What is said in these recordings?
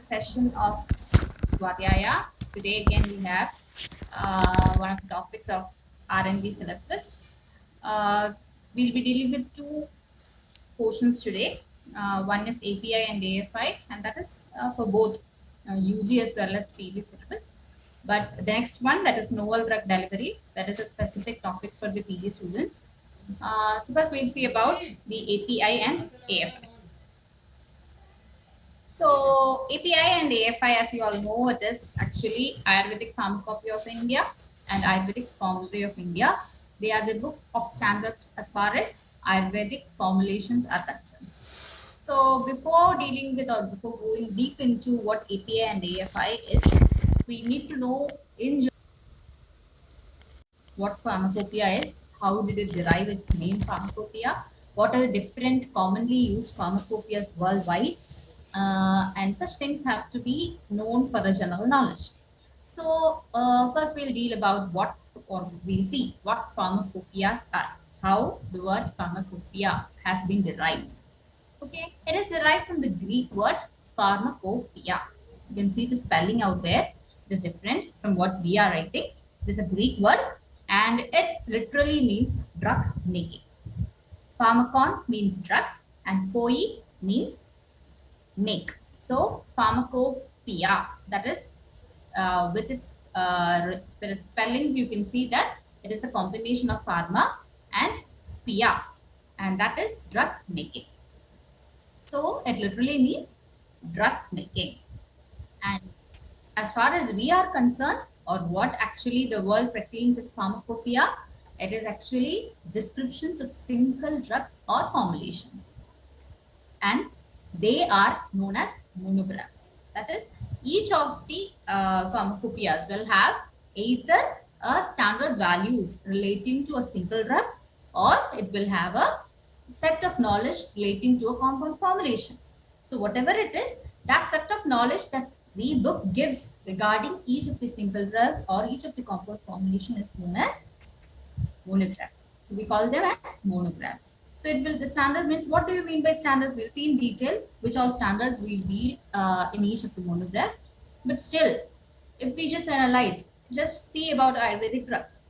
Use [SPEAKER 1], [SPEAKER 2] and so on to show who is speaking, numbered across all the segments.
[SPEAKER 1] session of Swadhyaya. Today again we have one of the topics of R&D syllabus. Uh, we'll be dealing with two portions today. One is API and AFI, and that is for both UG as well as PG syllabus. But the next one, that is novel drug delivery, that is a specific topic for the PG students. So first we'll see about the API and AFI. So API and AFI, as you all know, it is actually Ayurvedic Pharmacopoeia of India and Ayurvedic Formulary of India. They are the book of standards as far as Ayurvedic formulations are concerned. So before dealing with or before going deep into what API and AFI is, we need to know in general what pharmacopoeia is, how did it derive its name pharmacopoeia, what are the different commonly used pharmacopoeias worldwide, and such things have to be known for a general knowledge. So first we'll deal about what, or we'll see what pharmacopoeias are, how the word pharmacopoeia has been derived. Okay, it is derived from the Greek word pharmacopoeia. You can see the spelling out there. It is different from what we are writing. This is a Greek word and it literally means drug making. Pharmakon means drug and poi means make. So pharmacopoeia, that is with its spellings, you can see that it is a combination of pharma and pia, and that is drug making. So it literally means drug making. And as far as we are concerned, or what actually the world proclaims as pharmacopoeia, it is actually descriptions of single drugs or formulations. And they are known as monographs. That is, each of the pharmacopoeias will have either a standard values relating to a single drug, or it will have a set of knowledge relating to a compound formulation. So whatever it is, that set of knowledge that the book gives regarding each of the single drug or each of the compound formulation is known as monographs. So we call them as monographs. So it will, the standard means, what do you mean by standards? We'll see in detail which all standards we'll deal in each of the monographs. But still, if we just analyze, just see about Ayurvedic drugs.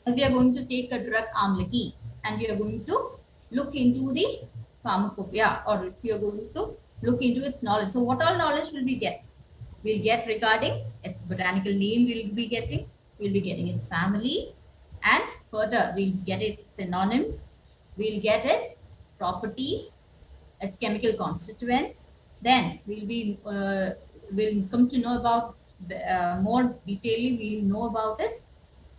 [SPEAKER 1] If we are going to take a drug Amlaki and we are going to look into the pharmacopoeia, or if we are going to look into its knowledge. So what all knowledge will we get? We'll get regarding its botanical name, we'll be getting its family, and further we'll get its synonyms, we'll get its properties, its chemical constituents. Then we'll come to know about more detailedly, we'll know about its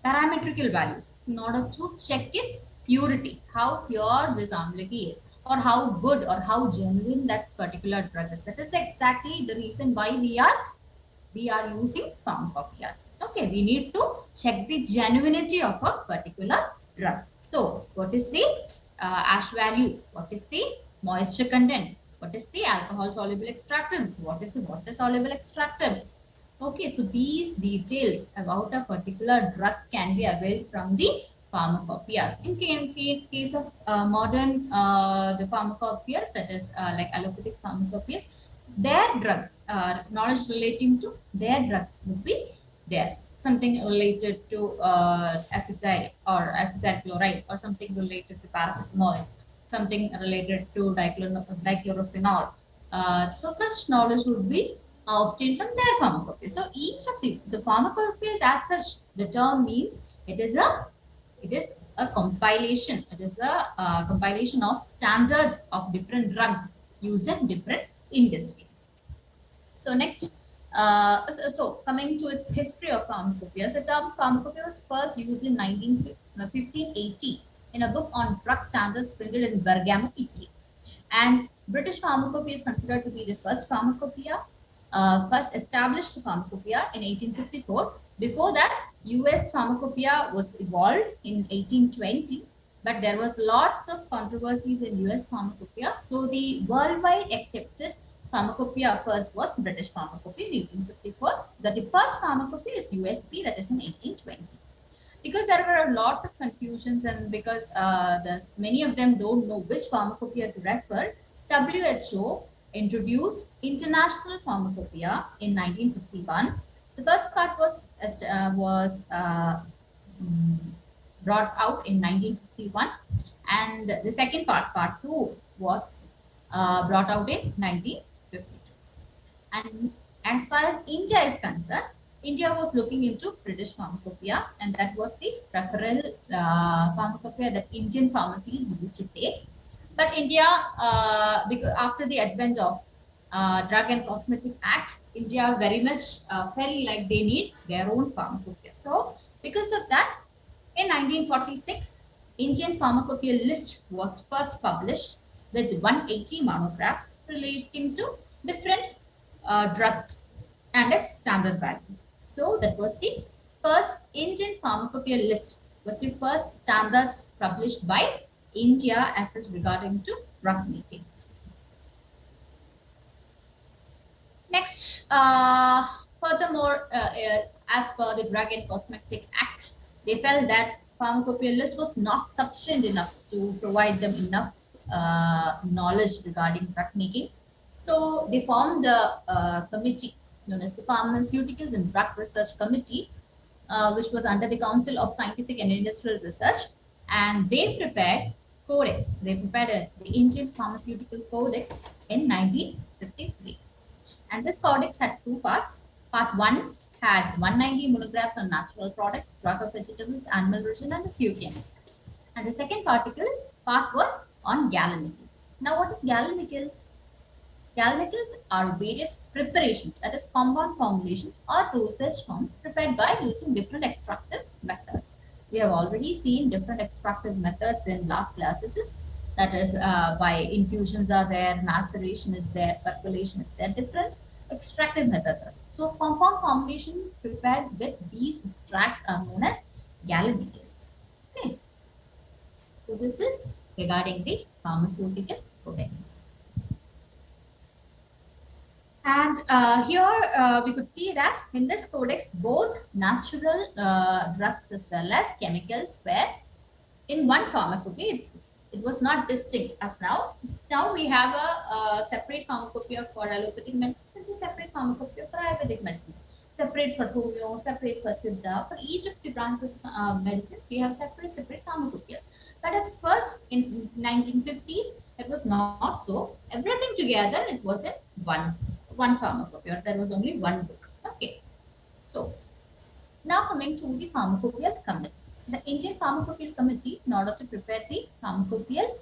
[SPEAKER 1] parametrical values in order to check its purity, how pure this amlaki is, or how good or how genuine that particular drug is. That is exactly the reason why we are using pharmacopoeias. Okay, we need to check the genuinity of a particular drug. So, what is the ash value? What is the moisture content? What is the alcohol soluble extractives? What is the water soluble extractives? Okay, so these details about a particular drug can be availed from the pharmacopoeias. In case of modern the pharmacopoeias, that is like allopathic pharmacopoeias, their drugs, knowledge relating to their drugs would be there. Something related to acetyl or acetyl chloride, or something related to paracetamol, something related to dichlorophenol. So such knowledge would be obtained from their pharmacopoeia. So each of the pharmacopoeias as such, the term means it is a compilation. It is a compilation of standards of different drugs used in different industries. So next, so coming to its history of pharmacopoeia, the term pharmacopoeia was first used in 1580 in a book on drug standards printed in Bergamo, Italy. And British pharmacopoeia is considered to be the first pharmacopoeia, first established pharmacopoeia in 1854. Before that, US pharmacopoeia was evolved in 1820, but there was lots of controversies in US pharmacopoeia. So the worldwide accepted pharmacopoeia first was British pharmacopoeia in 1854. That the first pharmacopoeia is USP, that is in 1820. Because there were a lot of confusions, and because many of them don't know which pharmacopoeia to refer, WHO introduced International Pharmacopoeia in 1951. The first part was mm, brought out in 1951, and the second part, part two, was brought out in 1952. And as far as India is concerned, India was looking into British pharmacopoeia, and that was the referral pharmacopoeia that Indian pharmacies used to take. But India, because after the advent of Drug and Cosmetic Act, India very much felt like they need their own pharmacopoeia. So, because of that, in 1946, Indian Pharmacopoeia list was first published with 180 monographs relating to different drugs and its standard values. So that was the first Indian Pharmacopoeia list, was the first standards published by India as is regarding to drug making. Next, furthermore, as per the Drug and Cosmetic Act, they felt that pharmacopoeia list was not sufficient enough to provide them enough knowledge regarding drug making. So they formed a committee known as the Pharmaceuticals and Drug Research Committee, which was under the Council of Scientific and Industrial Research, and they prepared codex. They prepared the Indian Pharmaceutical Codex in 1953. And this codex had two parts. Part one had 190 monographs on natural products, drug of vegetables, animal origin, and a few chemicals. And the second part was on galenicals. Now, what is galenicals? Galenicals are various preparations, that is, compound formulations or dosage forms prepared by using different extractive methods. We have already seen different extractive methods in last classes. That is, by infusions are there, maceration is there, percolation is there, different extractive methods. So, compound formulation prepared with these extracts are known as galenicals. Okay, so this is regarding the pharmaceutical codex. And here we could see that in this codex, both natural drugs as well as chemicals were in one pharmacopoeia. It was not distinct as now. Now we have a separate pharmacopoeia for allopathic medicines and a separate pharmacopoeia for Ayurvedic medicines. Separate for Homeo, separate for Siddha. For each of the branches of medicines, we have separate pharmacopoeias. But at first, in 1950s, it was not so. Everything together, it was in one pharmacopoeia. There was only one book. Okay. So now coming to the pharmacopoeial committees. The Indian Pharmacopoeial Committee, in order to prepare the pharmacopoeial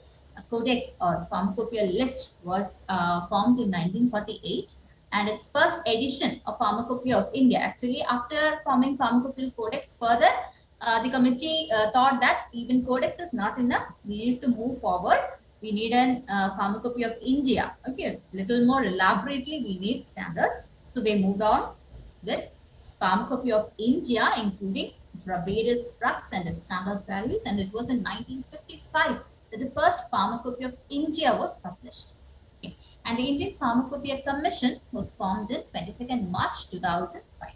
[SPEAKER 1] codex or pharmacopoeial list, was formed in 1948, and its first edition of Pharmacopoeia of India. Actually, after forming pharmacopoeial codex further, the committee thought that even codex is not enough. We need to move forward. We need an pharmacopoeia of India. Okay, little more elaborately, we need standards. So they moved on with Pharmacopoeia of India, including various drugs and its standard values, and it was in 1955 that the first Pharmacopoeia of India was published. Okay. And the Indian Pharmacopoeia Commission was formed in 22nd March 2005.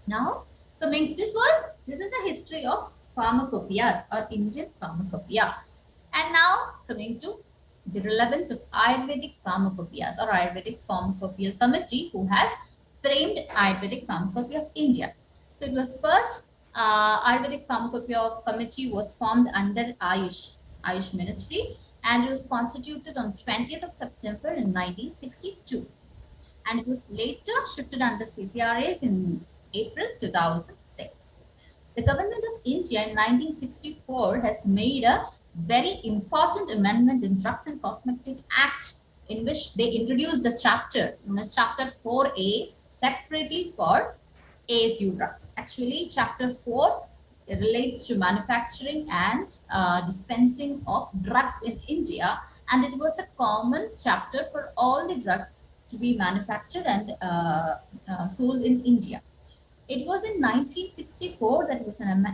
[SPEAKER 1] Now, this is a history of pharmacopoeias or Indian pharmacopoeia. And now coming to the relevance of Ayurvedic pharmacopoeias or Ayurvedic Pharmacopoeial Committee, who has framed Ayurvedic Pharmacopoeia of India. So it was first Ayurvedic Pharmacopoeia of Committee was formed under Ayush Ministry, and it was constituted on 20th of September in 1962. And it was later shifted under CCRAs in April 2006. The government of India in 1964 has made a very important amendment in Drugs and Cosmetic Act, in which they introduced a chapter known as Chapter 4A separately for ASU drugs. Actually, Chapter 4 relates to manufacturing and dispensing of drugs in India, and it was a common chapter for all the drugs to be manufactured and sold in India. It was in 1964 that was an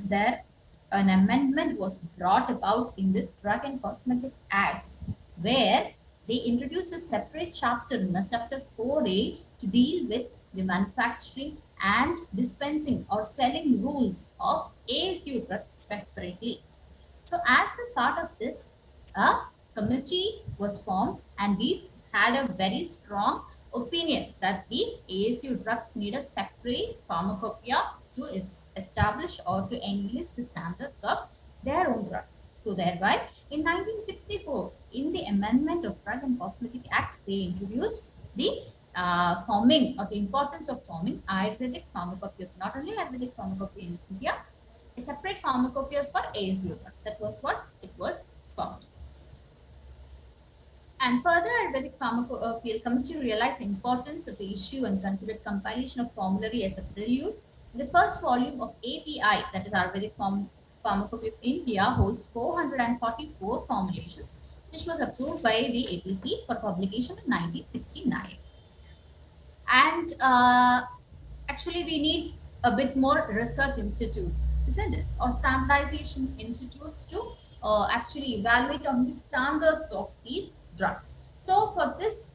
[SPEAKER 1] amendment was brought about in this Drug and Cosmetic Act, where they introduced a separate chapter, Chapter 4A, to deal with the manufacturing and dispensing or selling rules of ASU drugs separately. So, as a part of this, a committee was formed, and we had a very strong opinion that the ASU drugs need a separate pharmacopoeia to establish or to enlist the standards of their own drugs. So thereby, in 1964, in the Amendment of Drug and Cosmetic Act, they introduced the forming or the importance of forming Ayurvedic pharmacopoeia, not only Ayurvedic pharmacopoeia in India, a separate pharmacopoeias for ASU drugs. That was what it was formed. And further, Ayurvedic Pharmacopoeia Committee realized the importance of the issue and considered compilation of formulary as a prelude. The first volume of API, that is Ayurvedic Pharmacopoeia of India, holds 444 formulations, which was approved by the APC for publication in 1969. And actually, we need a bit more research institutes, isn't it? Or standardization institutes to actually evaluate on the standards of these drugs. So for this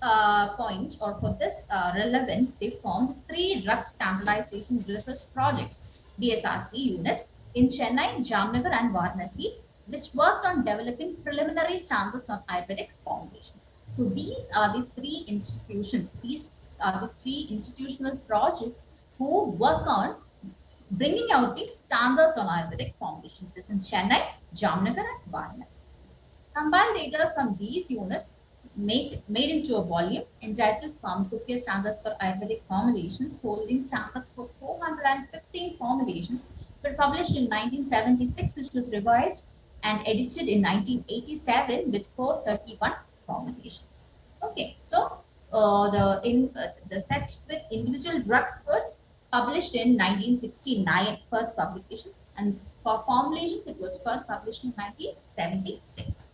[SPEAKER 1] point or for this relevance, they formed 3 drug standardization research projects, DSRP units in Chennai, Jamnagar and Varanasi, which worked on developing preliminary standards on Ayurvedic formulations. So these are the 3 institutions, these are the 3 institutional projects who work on bringing out the standards on Ayurvedic formulation. It is in Chennai, Jamnagar and Varanasi. Compile data from these units made into a volume entitled Pharmacopoeia Standards for Ayurvedic Formulations, holding standards for 415 formulations, were published in 1976, which was revised and edited in 1987 with 431 formulations. Okay, so the set with individual drugs was published in 1969, first publications, and for formulations it was first published in 1976.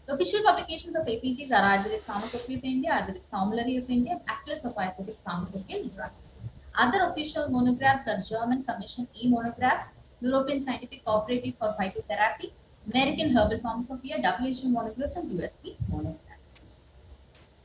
[SPEAKER 1] The official publications of APCs are Ayurvedic Pharmacopoeia of India, Ayurvedic Formulary of India, and Atlas of Ayurvedic Pharmacopoeia drugs. Other official monographs are German Commission e-monographs, European Scientific Cooperative for Phytotherapy, American Herbal Pharmacopoeia, WHO monographs, and USP monographs.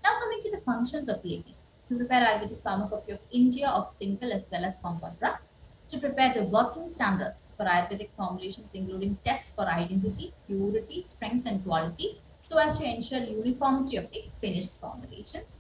[SPEAKER 1] Now coming to the functions of the APC. To prepare Ayurvedic Pharmacopoeia of India of single as well as compound drugs, to prepare the working standards for Ayurvedic formulations, including tests for identity, purity, strength, and quality, so as to ensure uniformity of the finished formulations,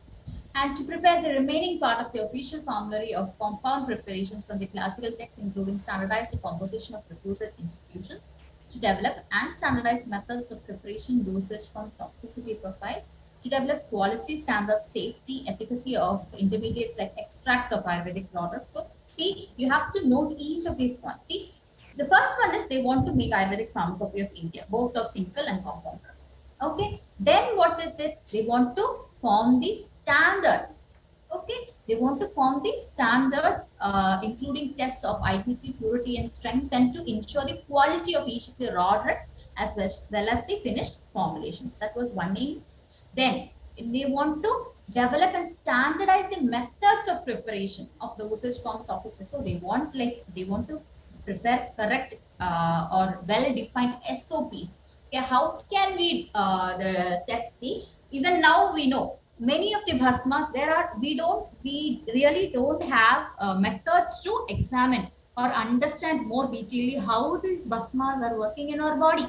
[SPEAKER 1] and to prepare the remaining part of the official formulary of compound preparations from the classical texts, including standardized composition of reputed institutions, to develop and standardize methods of preparation, dosage from toxicity profile, to develop quality standards, safety, efficacy of intermediates like extracts of Ayurvedic products. So see, you have to note each of these ones. See, the first one is they want to make Ayurvedic Pharmacopoeia of India, both of single and compound drugs. Okay, then what is that? They want to form the standards. Okay, they want to form the standards, including tests of identity, purity, and strength, and to ensure the quality of each of the raw drugs as well as the finished formulations. That was one aim. Then they want to develop and standardize the methods of preparation of dosage form toxicity. So they want to prepare correct or well-defined SOPs. Okay, how can we test the? Even now we know many of the bhasmas we really don't have methods to examine or understand more detailedly how these bhasmas are working in our body,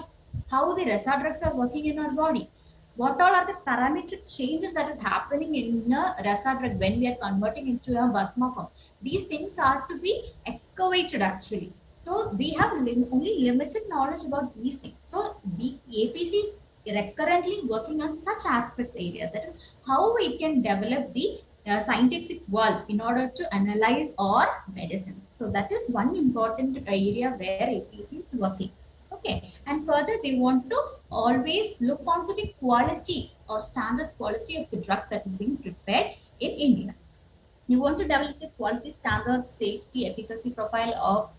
[SPEAKER 1] how the rasa drugs are working in our body, what all are the parametric changes that is happening in a rasa drug when we are converting into a bhasma form. These things are to be excavated actually. So we have only limited knowledge about these things. So the APC is recurrently working on such aspect areas, that is how we can develop the scientific world in order to analyze our medicines. So that is one important area where APC is working. Okay, and further they want to always look onto the quality or standard quality of the drugs that is being prepared in India. You want to develop the quality standards, safety, efficacy profile of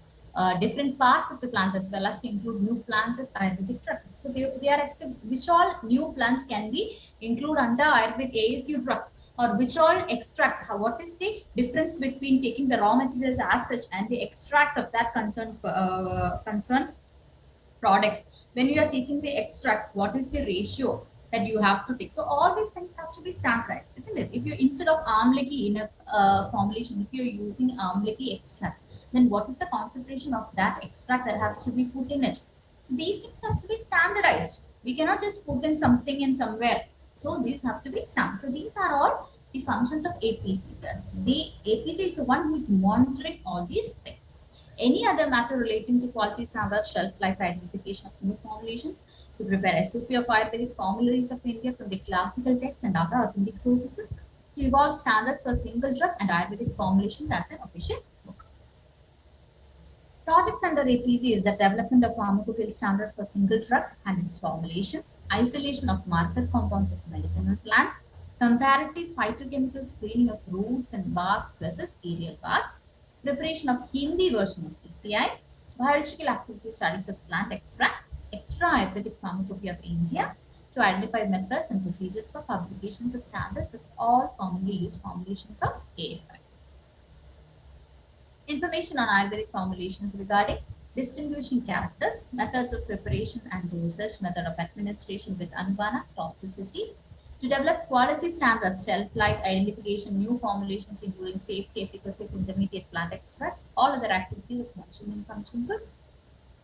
[SPEAKER 1] different parts of the plants, as well as to include new plants as Ayurvedic drugs. So they are asking which all new plants can be included under Ayurvedic ASU drugs, or which all extracts. What is the difference between taking the raw materials as such and the extracts of that concerned products? When you are taking the extracts, what is the ratio that you have to take? So all these things has to be standardized, isn't it? If you, instead of amlaki in a formulation, if you're using amlaki extract, then what is the concentration of that extract that has to be put in it? So these things have to be standardized. We cannot just put in something in somewhere So these have to be summed. So these are all the functions of APC. The APC is the one who is monitoring all these things. Any other matter relating to quality standards, shelf life identification of new formulations, to prepare SOP of Ayurvedic formularies of India from the classical texts and other authentic sources, to evolve standards for single drug and Ayurvedic formulations as an official book. Projects under APC is the development of pharmacopoeial standards for single drug and its formulations, isolation of marker compounds of medicinal plants, comparative phytochemical screening of roots and barks versus aerial parts, preparation of Hindi version of API, biological activity studies of plant extracts, extra Ayurvedic pharmacopoeia of India to identify methods and procedures for publications of standards of all commonly used formulations of AFI. Information on Ayurvedic formulations regarding distinguishing characters, methods of preparation and dosage, method of administration with Anupana, toxicity, to develop quality standards, shelf life identification, new formulations including safety, efficacy of intermediate plant extracts, all other activities mentioned in functions of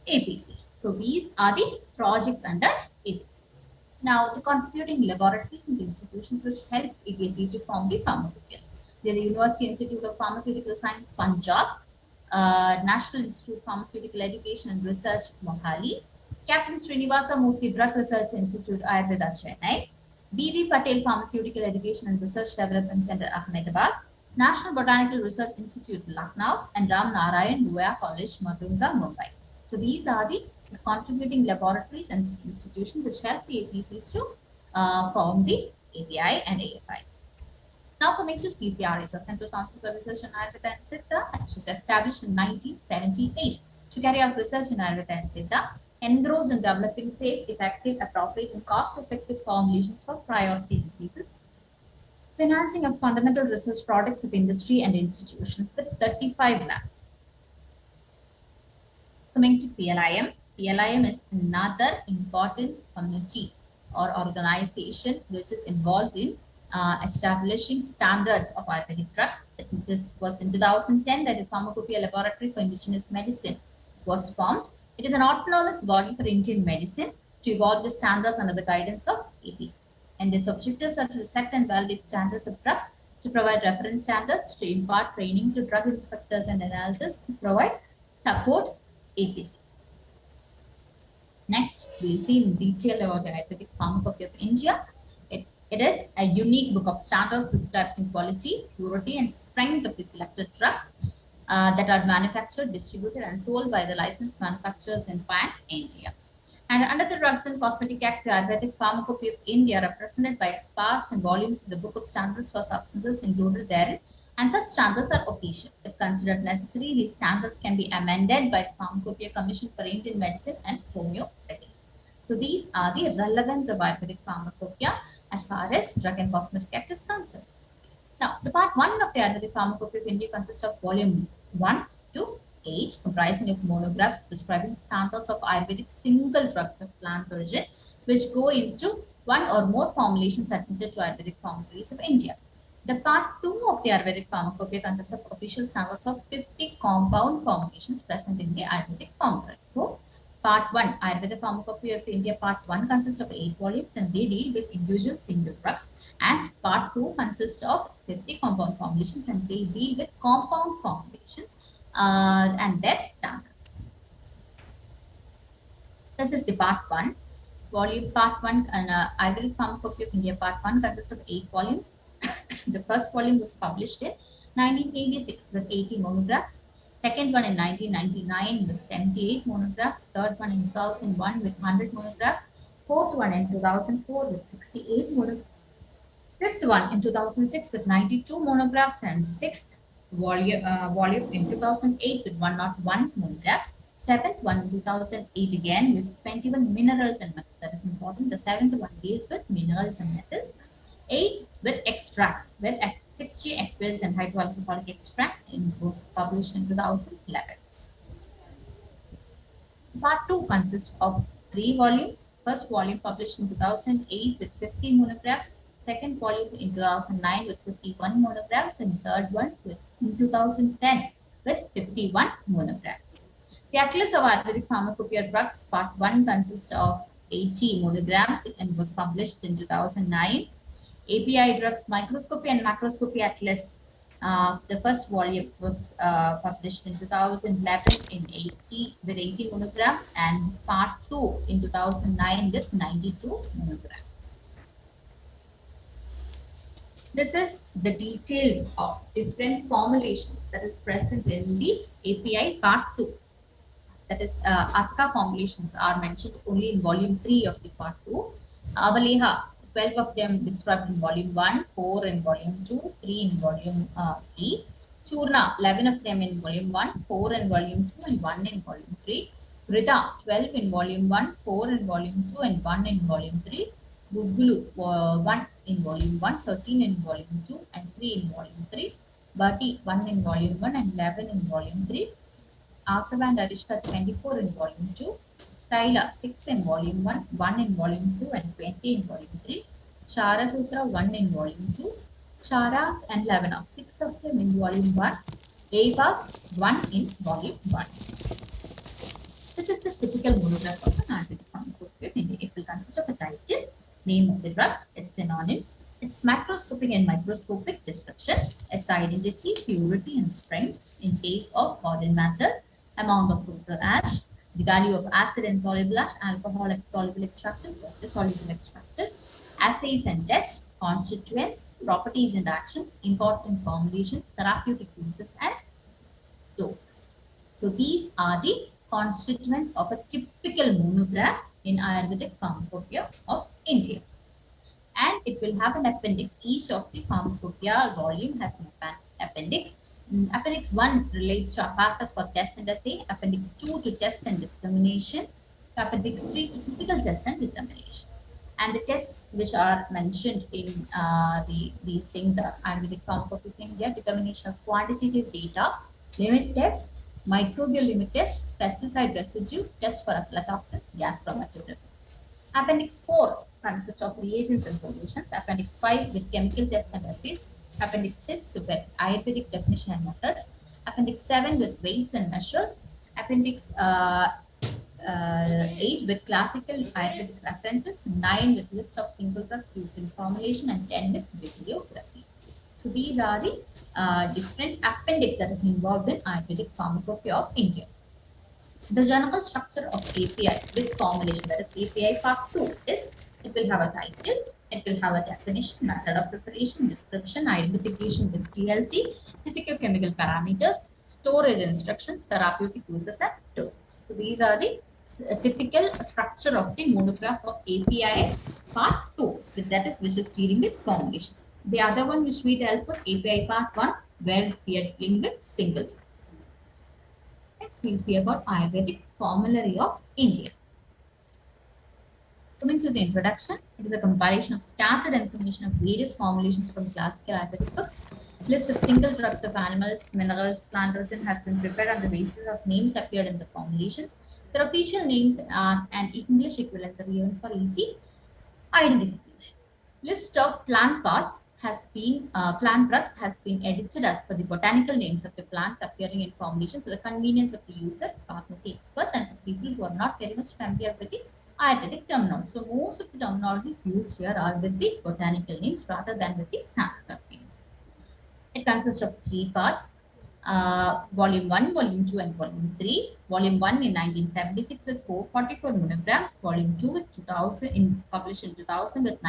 [SPEAKER 1] APC. So these are the projects under APCs. Now, the contributing laboratories and institutions which help APC to form the pharmacopoeias. They are the University Institute of Pharmaceutical Science, Punjab, National Institute of Pharmaceutical Education and Research, Mohali, Captain Srinivasa Murthy Drug Research Institute, Ayurveda, Chennai, B.V. Patel Pharmaceutical Education and Research Development Center, Ahmedabad, National Botanical Research Institute, Lucknow, and Ram Narayan Dua College, Madhunga, Mumbai. So these are the contributing laboratories and institutions which help the APCs to form the API and AFI. Now coming to CCRA, so Central Council for Research in Ayurveda and Siddha, which was established in 1978 to carry out research in Ayurveda and Siddha, engrossed in developing safe, effective, appropriate, and cost-effective formulations for priority diseases, financing of fundamental research products of industry and institutions with 35 labs. Coming to PLIM, PLIM is another important committee or organization which is involved in establishing standards of Ayurvedic drugs. This was in 2010 that the Pharmacopoeia Laboratory for Indigenous Medicine was formed. It is an autonomous body for Indian medicine to evolve the standards under the guidance of APC. And its objectives are to set and validate standards of drugs, to provide reference standards, to impart training to drug inspectors and analysis, to provide support APC. Next, we'll see in detail about the Ayurvedic Pharmacopoeia of India. It is a unique book of standards describing quality, purity, and strength of the selected drugs that are manufactured, distributed, and sold by the licensed manufacturers in Pan India. And under the Drugs and Cosmetic Act, the Ayurvedic Pharmacopoeia of India, represented by its parts and volumes of the Book of Standards for Substances included therein, and such standards are official. If considered necessary, these standards can be amended by the Pharmacopoeia Commission for Indian Medicine and Homeopathy. So these are the relevance of Ayurvedic Pharmacopoeia as far as Drug and Cosmetic Act is concerned. Now, the part 1 of the Ayurvedic Pharmacopoeia of India consists of volume 1 to 8, comprising of monographs prescribing standards of Ayurvedic single drugs of plant origin, which go into one or more formulations admitted to Ayurvedic formularies of India. The part 2 of the Ayurvedic Pharmacopoeia consists of official standards of 50 compound formulations present in the Ayurvedic formulary. So, Part 1, Ayurveda Pharmacopoeia of India, Part 1 consists of 8 volumes and they deal with individual single drugs. And Part 2 consists of 50 compound formulations and they deal with compound formulations and their standards. This is the Part 1. Volume Part 1, Ayurvedic Pharmacopoeia of India, Part 1 consists of 8 volumes. The first volume was published in 1986 with 80 monographs. Second one in 1999 with 78 monographs. Third one in 2001 with 100 monographs. Fourth one in 2004 with 68 monographs. Fifth one in 2006 with 92 monographs. And sixth volume in 2008 with 101 monographs. Seventh one in 2008 again with 21 minerals and metals. That is important. The seventh one deals with minerals and metals. 8 with extracts with 60 aqueous and hydroalcoholic extracts was published in 2011. Part 2 consists of 3 volumes. First volume published in 2008 with 50 monographs. Second volume in 2009 with 51 monographs. And third one in 2010 with 51 monographs. The Atlas of Ayurvedic Pharmacopoeia drugs, Part 1 consists of 80 monograms and was published in 2009. API Drugs Microscopy and Macroscopy Atlas. The first volume was published in 2011 in 80 with 80 monograms, and part 2 in 2009 with 92 monograms. This is the details of different formulations that is present in the API part 2. That is, ARCA formulations are mentioned only in volume 3 of the part 2. Avaleha, 12 of them described in volume 1, 4 in volume 2, 3 in volume 3. Churna, 11 of them in volume 1, 4 in volume 2, and 1 in volume 3. Rita, 12 in volume 1, 4 in volume 2, and 1 in volume 3. Gugulu, 1 in volume 1, 13 in volume 2, and 3 in volume 3. Bati, 1 in volume 1, and 11 in volume 3. Asava and Arishta, 24 in volume 2. Taila, 6 in volume 1, 1 in volume 2, and 20 in volume 3. Shara Sutra, 1 in volume 2. Sharas and Lavana, 6 of them in volume 1. Devas, 1 in volume 1. This is the typical monograph of an Ayurvedic pharmacopoeia. It will consist of a title, name of the drug, its synonyms, its macroscopic and microscopic description, its identity, purity, and strength in case of foreign matter, amount of total ash, the value of acid insoluble ash, alcohol soluble extracted, water soluble extracted, assays and tests, constituents, properties and actions, important formulations, therapeutic uses, and doses. So these are the constituents of a typical monograph in Ayurvedic Pharmacopoeia of India. And it will have an appendix. Each of the Pharmacopoeia volume has an appendix. Appendix 1 relates to apparatus for test and assay. Appendix 2 to test and determination. Appendix 3 to physical test and determination. And the tests which are mentioned in these things are Ayurvedic Pharmacopoeia of India, determination of quantitative data, limit test, microbial limit test, pesticide residue, test for aflatoxins, gas chromatography. Appendix 4 consists of reagents and solutions. Appendix 5 with chemical tests and assays. Appendix 6 with Ayurvedic definition and methods. Appendix 7 with weights and measures. Appendix 8 with classical Ayurvedic references. 9 with list of single drugs used in formulation, and 10 with bibliography. So these are the different appendix that is involved in Ayurvedic Pharmacopoeia of India. The general structure of API with formulation, that is API part 2, is it will have a title, it will have a definition, method of preparation, description, identification with TLC, physicochemical parameters, storage instructions, therapeutic uses, and dosage. So these are the typical structure of the monograph of API part 2, that is which is dealing with formulations. The other one which we dealt was API part 1, where we are dealing with single drugs. Next, we'll see about Ayurvedic Formulary of India. Coming to the introduction, it is a compilation of scattered information of various formulations from classical Ayurvedic books. List of single drugs of animals, minerals, plant origin has been prepared on the basis of names appeared in the formulations. The official names and English equivalents are given for easy identification. List of plant parts has been plant drugs has been edited as per the botanical names of the plants appearing in formulation for the convenience of the user, pharmacy experts, and people who are not very much familiar with the Ayurvedic terminology. So most of the terminologies used here are with the botanical names rather than with the Sanskrit names. It consists of 3 parts. Volume 1, Volume 2, and Volume 3. Volume 1 in 1976 with 444 monograms. Volume 2 with 2000 published in 2000 with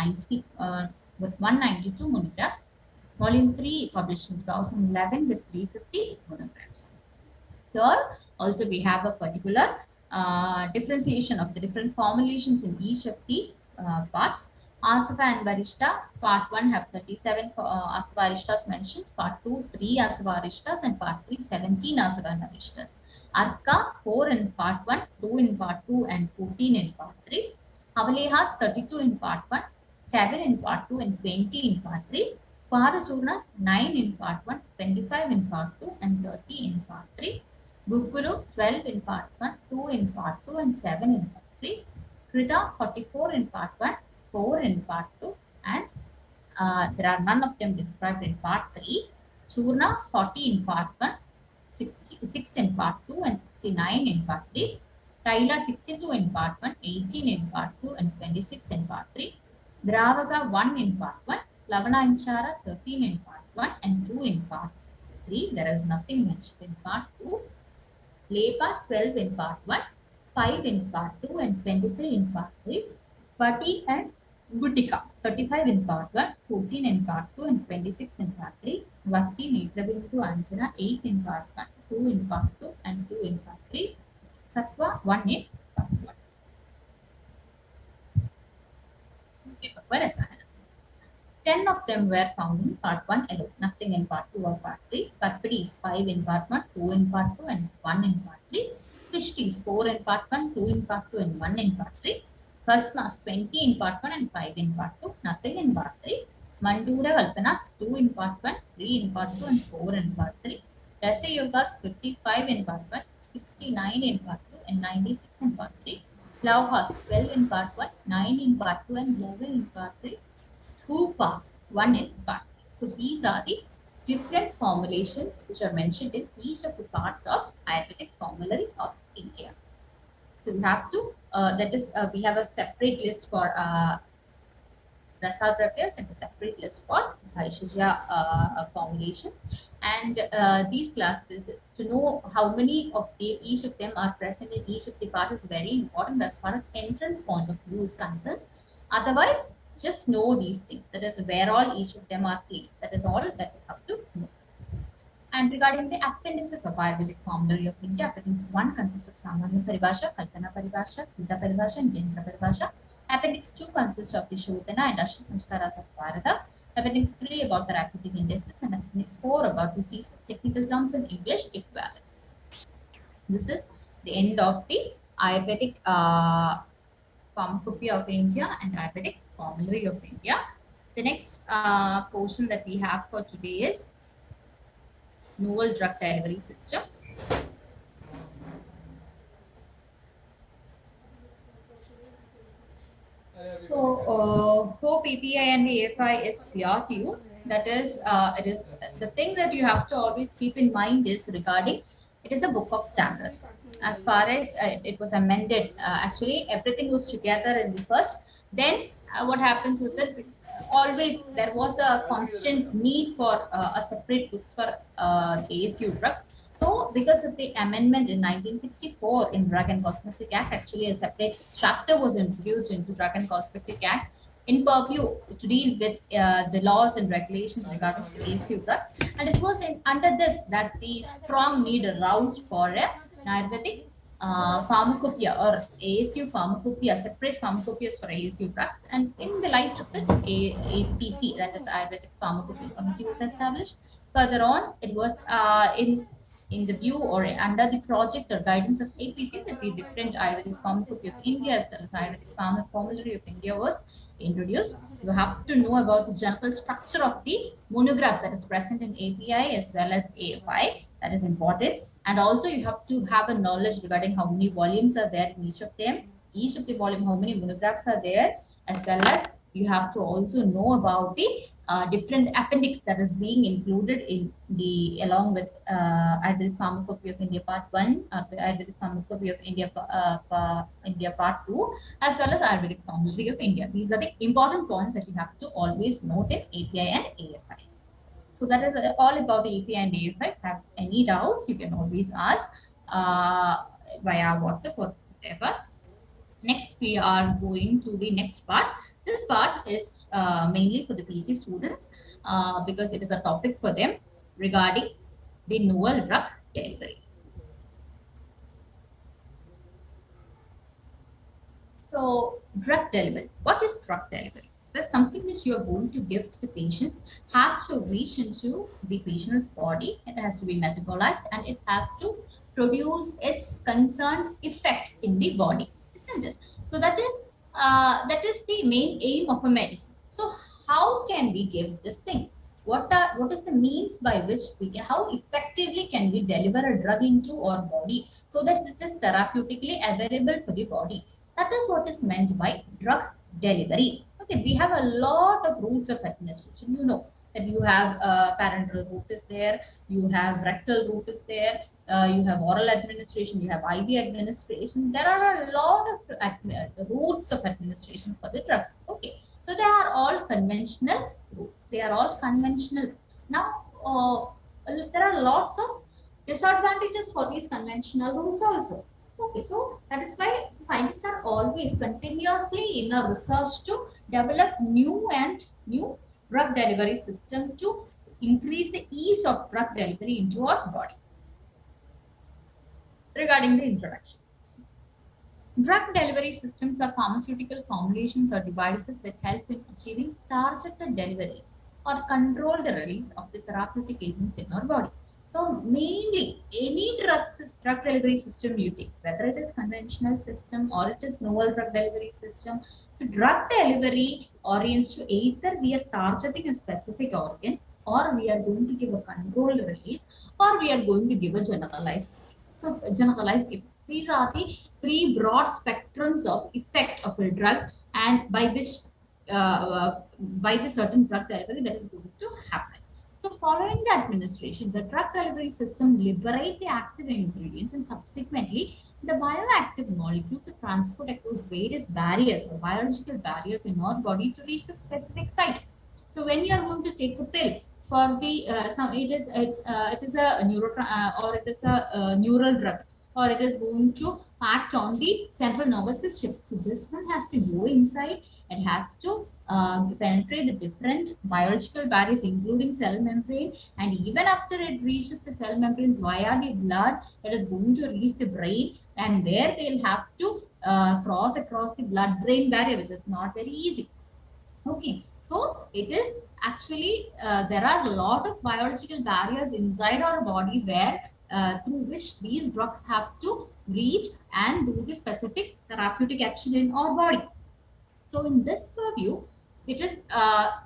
[SPEAKER 1] 192 monograms. Volume 3 published in 2011 with 350 monograms. Here also we have a particular differentiation of the different formulations in each of the parts. Asava and Varishta, part 1 have 37 Asava Arishtas mentioned, part 2 3 Asava Arishtas, and part 3 17 Asava and Arishtas. Arka 4 in part 1, 2 in part 2, and 14 in part 3. Havalehas 32 in part 1, 7 in part 2, and 20 in part 3. Padachurnas 9 in part 1, 25 in part 2, and 30 in part 3. Guguru 12 in part 1, 2 in part 2, and 7 in part 3. Krita 44 in part 1, 4 in part 2, and there are none of them described in part 3. Churna 40 in part 1, 66 in part 2, and 69 in part 3. Taila 62 in part 1, 18 in part 2, and 26 in part 3. Dravaka 1 in part 1, Lavana 13 in part 1 and 2 in part 3. There is nothing mentioned in part 2. Lepa 12 in part 1, 5 in part 2, and 23 in part 3. Pati and Gutika 35 in part 1, 14 in part 2, and 26 in part 3. Vakti Netrabindu Anjana 8 in part 1, 2 in part 2, and 2 in part 3. Sattva 1 in part 1. Okay, 10 of them were found in part 1 alone, nothing in part 2 or part 3. Parpadis 5 in part 1, 2 in part 2, and 1 in part 3. Pishtis 4 in part 1, 2 in part 2, and 1 in part 3. Hasnas 20 in part 1 and 5 in part 2, nothing in part 3. Mandura Kalpanas 2 in part 1, 3 in part 2, and 4 in part 3. Rasa Yogas 55 in part 1, 69 in part 2, and 96 in part 3. Lauhas 12 in part 1, 9 in part 2, and 11 in part 3. Two pass, one in part. So these are the different formulations which are mentioned in each of the parts of Ayurvedic formulary of India. So we have to, we have a separate list for Rasa Dravyas and a separate list for Bhaishya formulation. And these classes, to know how many of each of them are present in each of the part is very important as far as entrance point of view is concerned. Otherwise, just know these things. That is where all each of them are placed. That is all that you have to know. And regarding the appendices of Ayurvedic formulary of India, appendix 1 consists of Samanya Paribhasha, Kalpana Paribhasha, Buddha Paribhasha, and Yendra Paribhasha. Appendix 2 consists of the Shodhana and Ashta Samskaras of Bharata. Appendix 3 about therapeutic indices, and Appendix 4 about diseases, technical terms, and English equivalents. This is the end of the Ayurvedic Pharmacopoeia of India and Ayurvedic Formulary of India. The next portion that we have for today is novel drug delivery system. So hope API and AFI is clear to you. That is, it is the thing that you have to always keep in mind is regarding it is a book of standards. As far as it was amended, actually everything was together in the first. Then what happens was that always there was a constant need for a separate books for ASU drugs. So because of the amendment in 1964 in Drug and Cosmetic Act, actually a separate chapter was introduced into Drug and Cosmetic Act in purview to deal with the laws and regulations regarding to ASU drugs. And it was under this that the strong need aroused for a Ayurvedic pharmacopoeia or ASU pharmacopoeia, separate pharmacopoeias for ASU drugs. And in the light of it, APC, that is Ayurvedic Pharmacopoeia Committee, was established. Further on, it was in the view or under the project or guidance of APC that the different Ayurvedic Pharmacopoeia of India, as well as Ayurvedic Formulary of India was introduced. You have to know about the general structure of the monographs that is present in API as well as AFI. That is important. And also you have to have a knowledge regarding how many volumes are there in each of them, each of the volume, how many monographs are there, as well as you have to also know about the different appendix that is being included in the along with Ayurvedic Pharmacopoeia of India Part 1 or the Ayurvedic Pharmacopoeia of India India Part 2 as well as Ayurvedic Formulary of India. These are the important points that you have to always note in API and AFI. So that is all about API and AFI. If you have any doubts, you can always ask via WhatsApp or whatever. Next, we are going to the next part. This part is mainly for the PG students because it is a topic for them regarding the novel drug delivery. So, drug delivery. What is drug delivery? So there's something which you are going to give to the patients has to reach into the patient's body. It has to be metabolized and it has to produce its concerned effect in the body, isn't it? So that is the main aim of a medicine. So how can we give this thing? What is the means by which we can, how effectively can we deliver a drug into our body so that it is therapeutically available for the body? That is what is meant by drug delivery. Okay, we have a lot of routes of administration. You know, that you have parenteral route is there, you have rectal route is there, you have oral administration, you have IV administration. There are a lot of routes of administration for the drugs. Okay, so they are all conventional routes. They are all conventional routes. Now, there are lots of disadvantages for these conventional routes also. Okay, so that is why scientists are always continuously in a research to develop new and new drug delivery system to increase the ease of drug delivery into our body. Regarding the introduction, drug delivery systems are pharmaceutical formulations or devices that help in achieving targeted delivery or control the release of the therapeutic agents in our body. So mainly any drug delivery system you take, whether it is conventional system or it is novel drug delivery system. So drug delivery orients to either we are targeting a specific organ, or we are going to give a controlled release, or we are going to give a generalized release. So generalized, these are the three broad spectrums of effect of a drug, and by the certain drug delivery that is going to happen. So following the administration, the drug delivery system liberate the active ingredients, and subsequently the bioactive molecules are transport across various barriers or biological barriers in our body to reach the specific site. So when you are going to take a pill for the it is a or it is a neural drug, or it is going to act on the central nervous system. So this one has to go inside. It has to penetrate the different biological barriers, including cell membrane. And even after it reaches the cell membranes via the blood, it is going to reach the brain. And there they'll have to cross across the blood-brain barrier, which is not very easy. Okay, so it is actually there are a lot of biological barriers inside our body where through which these drugs have to reach and do the specific therapeutic action in our body. So in this purview, it is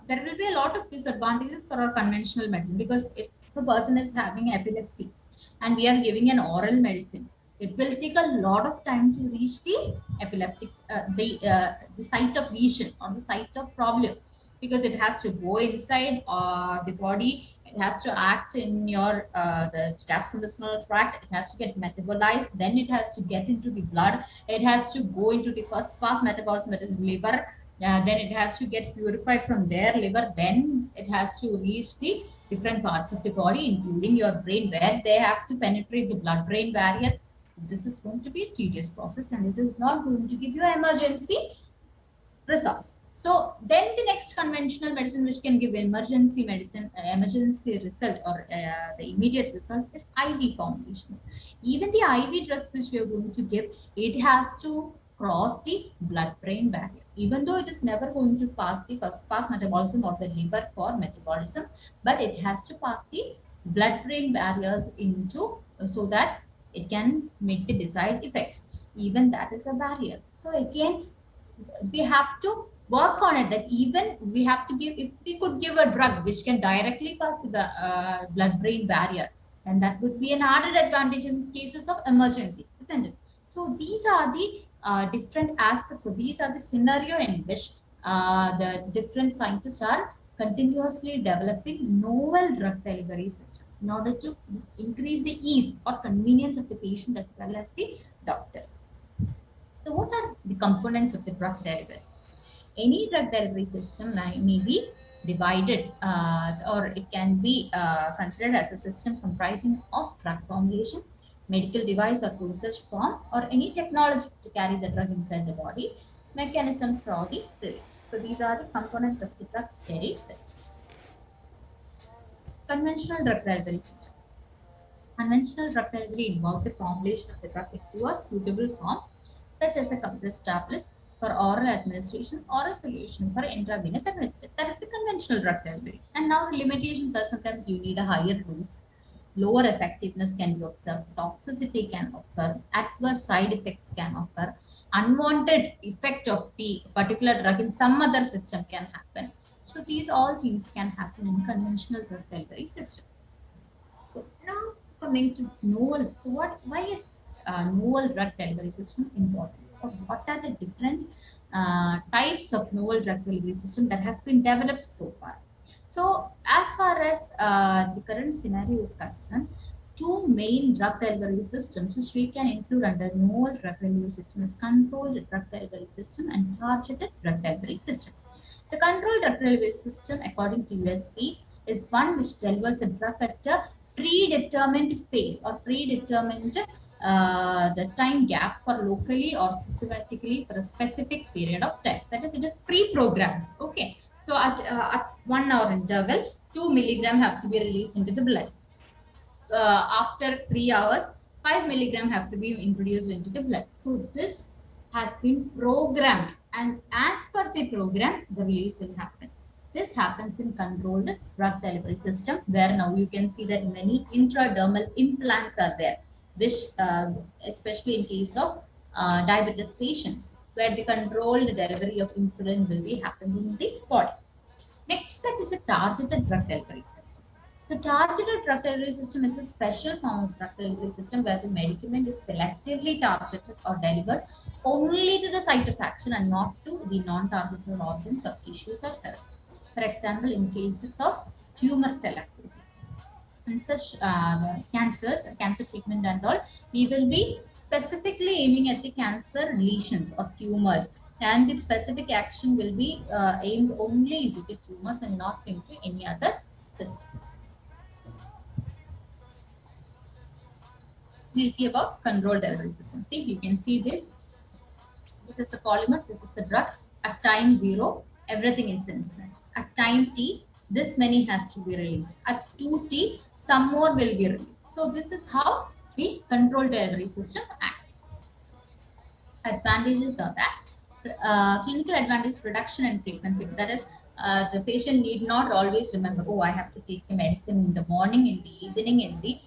[SPEAKER 1] there will be a lot of disadvantages for our conventional medicine, because if the person is having epilepsy and we are giving an oral medicine, it will take a lot of time to reach the epileptic the site of lesion or the site of problem, because it has to go inside the body. It has to act in your the gastrointestinal tract. It has to get metabolized. Then it has to get into the blood. It has to go into the first pass metabolism, that is liver. Then it has to get purified from their liver. Then it has to reach the different parts of the body, including your brain, where they have to penetrate the blood-brain barrier. This is going to be a tedious process, and it is not going to give you emergency results. So then the next conventional medicine which can give emergency medicine, emergency result, or the immediate result is IV formulations. Even the IV drugs which we are going to give, it has to cross the blood-brain barrier. Even though it is never going to pass the first pass metabolism or the liver for metabolism, but it has to pass the blood-brain barriers into so that it can make the desired effect. Even that is a barrier. So again, we have to work on it, that even we have to give, if we could give a drug which can directly pass the blood brain barrier, and that would be an added advantage in cases of emergency, isn't it? So these are the different aspects. So these are the scenario in which the different scientists are continuously developing novel drug delivery system in order to increase the ease or convenience of the patient as well as the doctor. So, what are the components of the drug delivery? Any drug delivery system may be divided, or it can be considered as a system comprising of drug formulation, medical device or dosage form, or any technology to carry the drug inside the body, mechanism for the release. So, these are the components of the drug delivery. Conventional drug delivery system. Conventional drug delivery involves a formulation of the drug into a suitable form, such as a compressed tablet for oral administration or a solution for intravenous administration. That is the conventional drug delivery. And now the limitations are sometimes you need a higher dose, lower effectiveness can be observed, toxicity can occur, adverse side effects can occur, unwanted effect of the particular drug in some other system can happen. So these all things can happen in conventional drug delivery system. So now coming to novel. So why is novel drug delivery system important? Or what are the different types of novel drug delivery system that has been developed so far? So as far as the current scenario is concerned, two main drug delivery systems which we can include under novel drug delivery system is controlled drug delivery system and targeted drug delivery system. The controlled drug delivery system, according to USP, is one which delivers a drug at a predetermined phase or predetermined the time gap for locally or systematically for a specific period of time. That is, it is pre-programmed. Okay. So at 1 hour interval, 2 milligram have to be released into the blood. After 3 hours, 5 milligram have to be introduced into the blood. So this has been programmed, and as per the program, the release will happen. This happens in controlled drug delivery system, where now you can see that many intradermal implants are there, which especially in case of diabetes patients, where the controlled delivery of insulin will be happening in the body. Next set is a targeted drug delivery system. So targeted drug delivery system is a special form of drug delivery system where the medicament is selectively targeted or delivered only to the site of action and not to the non-targeted organs or tissues or cells. For example, in cases of tumor cell activity. In such cancers, cancer treatment and all, we will be specifically aiming at the cancer lesions or tumors, and the specific action will be aimed only into the tumors and not into any other systems. We'll see about controlled delivery system. See, you can see this. This is a polymer, this is a drug. At time 0, everything is inside. At time t, this many has to be released. At 2t, some more will be released. So this is how the controlled delivery system acts. Advantages of that. Clinical advantage, reduction in frequency. That is, the patient need not always remember, oh, I have to take the medicine in the morning, in the evening, in the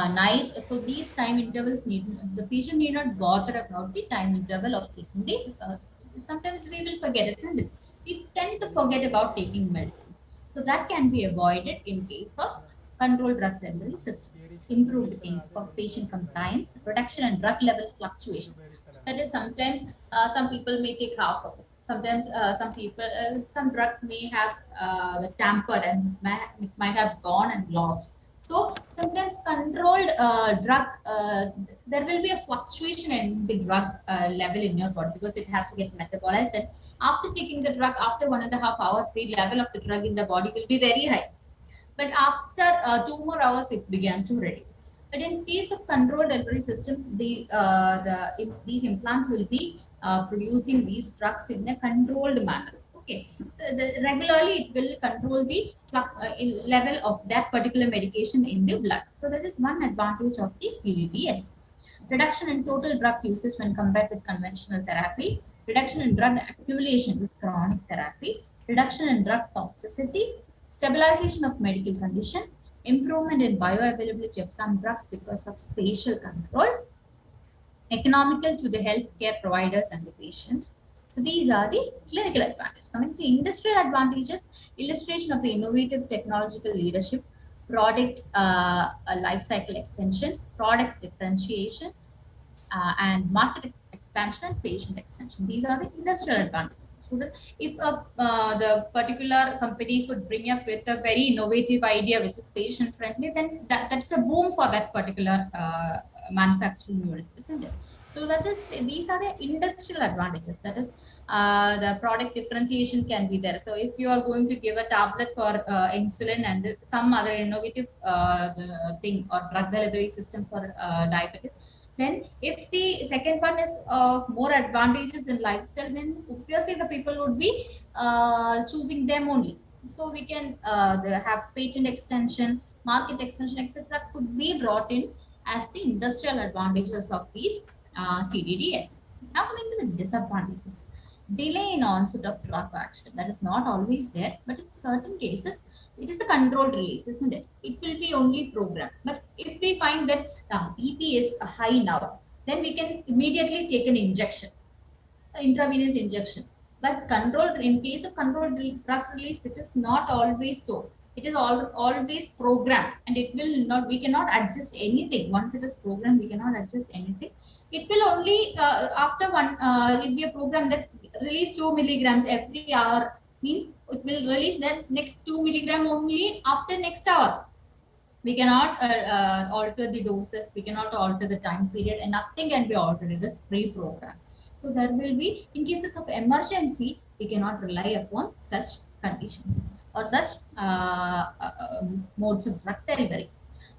[SPEAKER 1] night. So these time intervals the patient need not bother about the time interval of taking the, sometimes we will forget, isn't it? We tend to forget about taking medicines. So that can be avoided in case of controlled drug delivery systems. Improved in patient compliance, reduction in drug level fluctuations. That is, sometimes some people may take half of it. Sometimes some drug may have tampered and might have gone and lost. So sometimes controlled drug, there will be a fluctuation in the drug level in your body because it has to get metabolized. And after taking the drug, after 1.5 hours, the level of the drug in the body will be very high. But after 2 more hours, it began to reduce. But in case of controlled delivery system, these implants will be producing these drugs in a controlled manner. Okay, so regularly it will control the level of that particular medication in the blood. So that is one advantage of the CDDS. Reduction in total drug uses when compared with conventional therapy. Reduction in drug accumulation with chronic therapy. Reduction in drug toxicity. Stabilization of medical condition. Improvement in bioavailability of some drugs because of spatial control. Economical to the healthcare providers and the patient. So these are the clinical advantages. Coming to industrial advantages, illustration of the innovative technological leadership, product life cycle extension, product differentiation, and market expansion and patient extension. These are the industrial advantages. So that if the particular company could bring up with a very innovative idea which is patient friendly, then that's a boom for that particular manufacturing unit, isn't it? So that is, these are the industrial advantages. That is, the product differentiation can be there. So if you are going to give a tablet for insulin and some other innovative thing or drug delivery system for diabetes, then if the second one is of more advantages in lifestyle, then obviously the people would be choosing them only. So we can have patent extension, market extension, etc. could be brought in as the industrial advantages of these CDDS. Now coming to the disadvantages. Delay in onset of drug action. That is not always there, but in certain cases, it is a controlled release, isn't it? It will be only programmed. But if we find that the BP is high now, then we can immediately take an injection, intravenous injection. But controlled, in case of controlled drug release, it is not always so. It is always programmed, and it will not. We cannot adjust anything. Once it is programmed, we cannot adjust anything. It will only after one. It will be a program that release 2 milligrams every hour, means it will release the next 2 milligram only after next hour. We cannot alter the doses, we cannot alter the time period, and nothing can be altered. It is pre-programmed. So there will be, in cases of emergency, we cannot rely upon such conditions or such modes of drug delivery.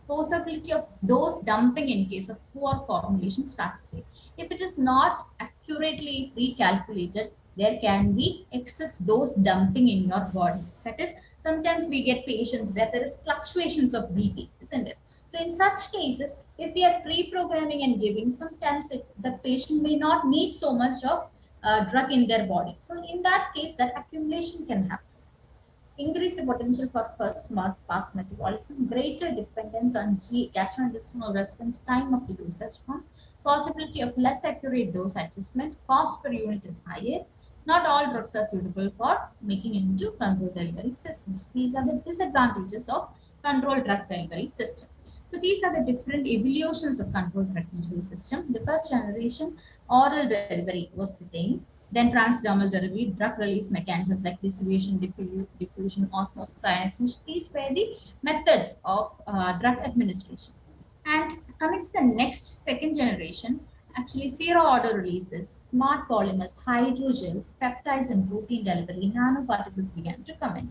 [SPEAKER 1] Possibility of dose dumping in case of poor formulation strategy. If it is not accurately pre-calculated, there can be excess dose dumping in your body. That is, sometimes we get patients that there is fluctuations of BP, isn't it? So in such cases, if we are pre-programming and giving, sometimes the patient may not need so much of drug in their body. So in that case, that accumulation can happen. Increase the potential for first pass metabolism, greater dependence on gastrointestinal response time of the dosage form, possibility of less accurate dose adjustment, cost per unit is higher. Not all drugs are suitable for making into controlled delivery systems. These are the disadvantages of controlled drug delivery system. So these are the different evolutions of controlled drug delivery system. The first generation oral delivery was the thing. Then transdermal delivery, drug release mechanisms like distribution, diffusion, osmosis, ionization. These were the methods of drug administration. And coming to the next second generation, actually zero order releases, smart polymers, hydrogels, peptides, and protein delivery, nanoparticles began to come in.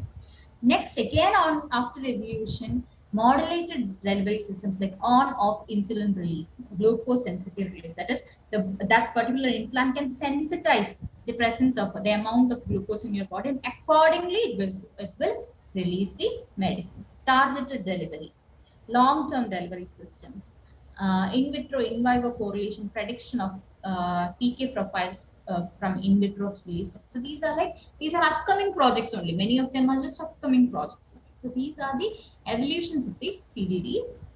[SPEAKER 1] Next, again on after the evolution, modulated delivery systems like on-off insulin release, glucose sensitive release. That is, that particular implant can sensitize the presence of the amount of glucose in your body, and accordingly it will release the medicines. Targeted delivery, long-term delivery systems, in vitro, in vivo correlation, prediction of PK profiles from in vitro release. So these are upcoming projects only. Many of them are just upcoming projects only. So these are the evolutions of the CDDs.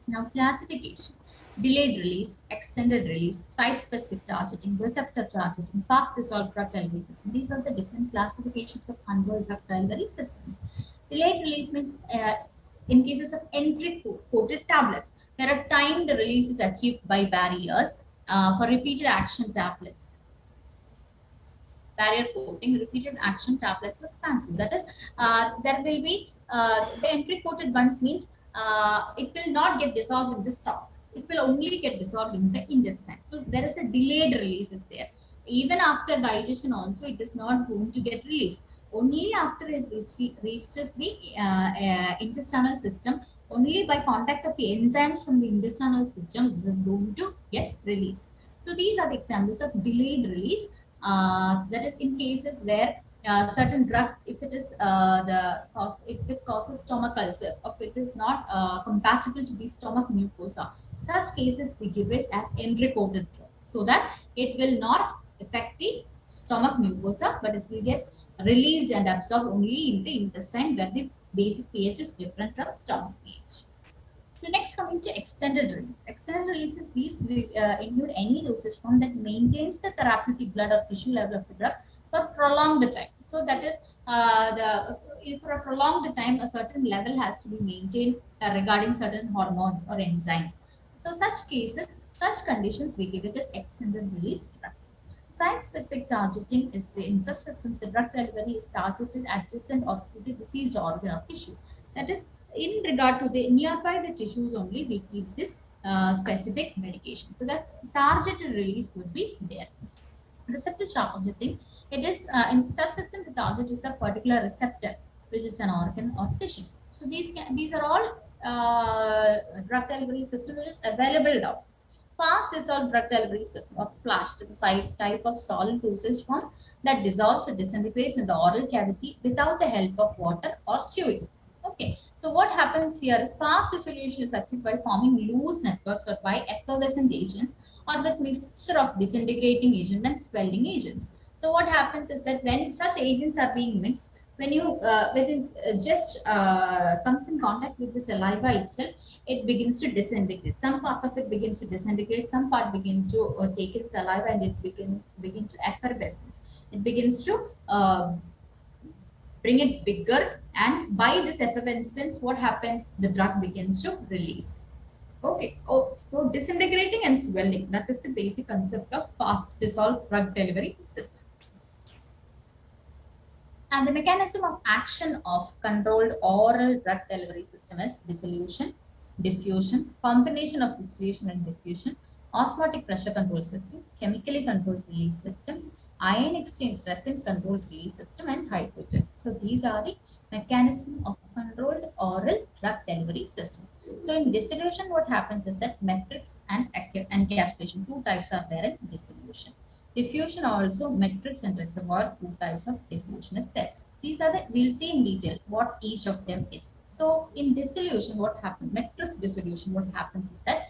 [SPEAKER 1] Now classification. Delayed release, extended release, site-specific targeting, receptor targeting, fast dissolved drug delivery system. These are the different classifications of controlled drug delivery systems. Delayed release means in cases of entry-coated tablets, where a timed release is achieved by barriers for repeated action tablets. Barrier coating, repeated action tablets suspensive. That is, there will be the entry coated ones means it will not get dissolved in the stomach. It will only get dissolved in the intestine. So there is a delayed release is there. Even after digestion also, it is not going to get released. Only after it reaches the intestinal system, only by contact of the enzymes from the intestinal system, this is going to get released. So these are the examples of delayed release. That is in cases where certain drugs, if it is if it causes stomach ulcers, or if it is not compatible to the stomach mucosa, such cases we give it as entry-coated drugs, so that it will not affect the stomach mucosa, but it will get released and absorbed only in the intestine, where the basic pH is different from stomach pH. So next, coming to extended release. Extended releases, these include any dosage form that maintains the therapeutic blood or tissue level of the drug for prolonged time. So that is, for a prolonged time, a certain level has to be maintained regarding certain hormones or enzymes. So such cases, such conditions, we give it as extended release drugs. Site-specific targeting is in such systems, the drug delivery is targeted adjacent or to the diseased organ or tissue. That is, in regard to the nearby the tissues only, we keep this specific medication. So that targeted release would be there. Receptor targeting, it is in such system, the target is a particular receptor, which is an organ or tissue. So these are all drug delivery system which is available now. Fast dissolved drug delivery system, or FLASH, is a type of solid dosage form that dissolves or disintegrates in the oral cavity without the help of water or chewing. Okay, so what happens here is fast dissolution is achieved by forming loose networks or by effervescent agents, or with mixture of disintegrating agent and swelling agents. So what happens is that when such agents are being mixed, when it just comes in contact with the saliva itself, it begins to disintegrate. Some part of it begins to disintegrate, some part begins to take its saliva, and it begin to effervescence. It begins to bring it bigger, and by this effervescence, what happens? The drug begins to release. Okay. Oh, so disintegrating and swelling, that is the basic concept of fast dissolved drug delivery system. And the mechanism of action of controlled oral drug delivery system is dissolution, diffusion, combination of dissolution and diffusion, osmotic pressure control system, chemically controlled release systems, ion exchange resin controlled release system, and hydrogen. So these are the mechanism of controlled oral drug delivery system. So in dissolution, what happens is that matrix and encapsulation, two types are there in dissolution. Diffusion also, matrix and reservoir, two types of diffusion is there. These are the, we'll see in detail what each of them is. So in dissolution, what happens? Matrix dissolution, what happens is that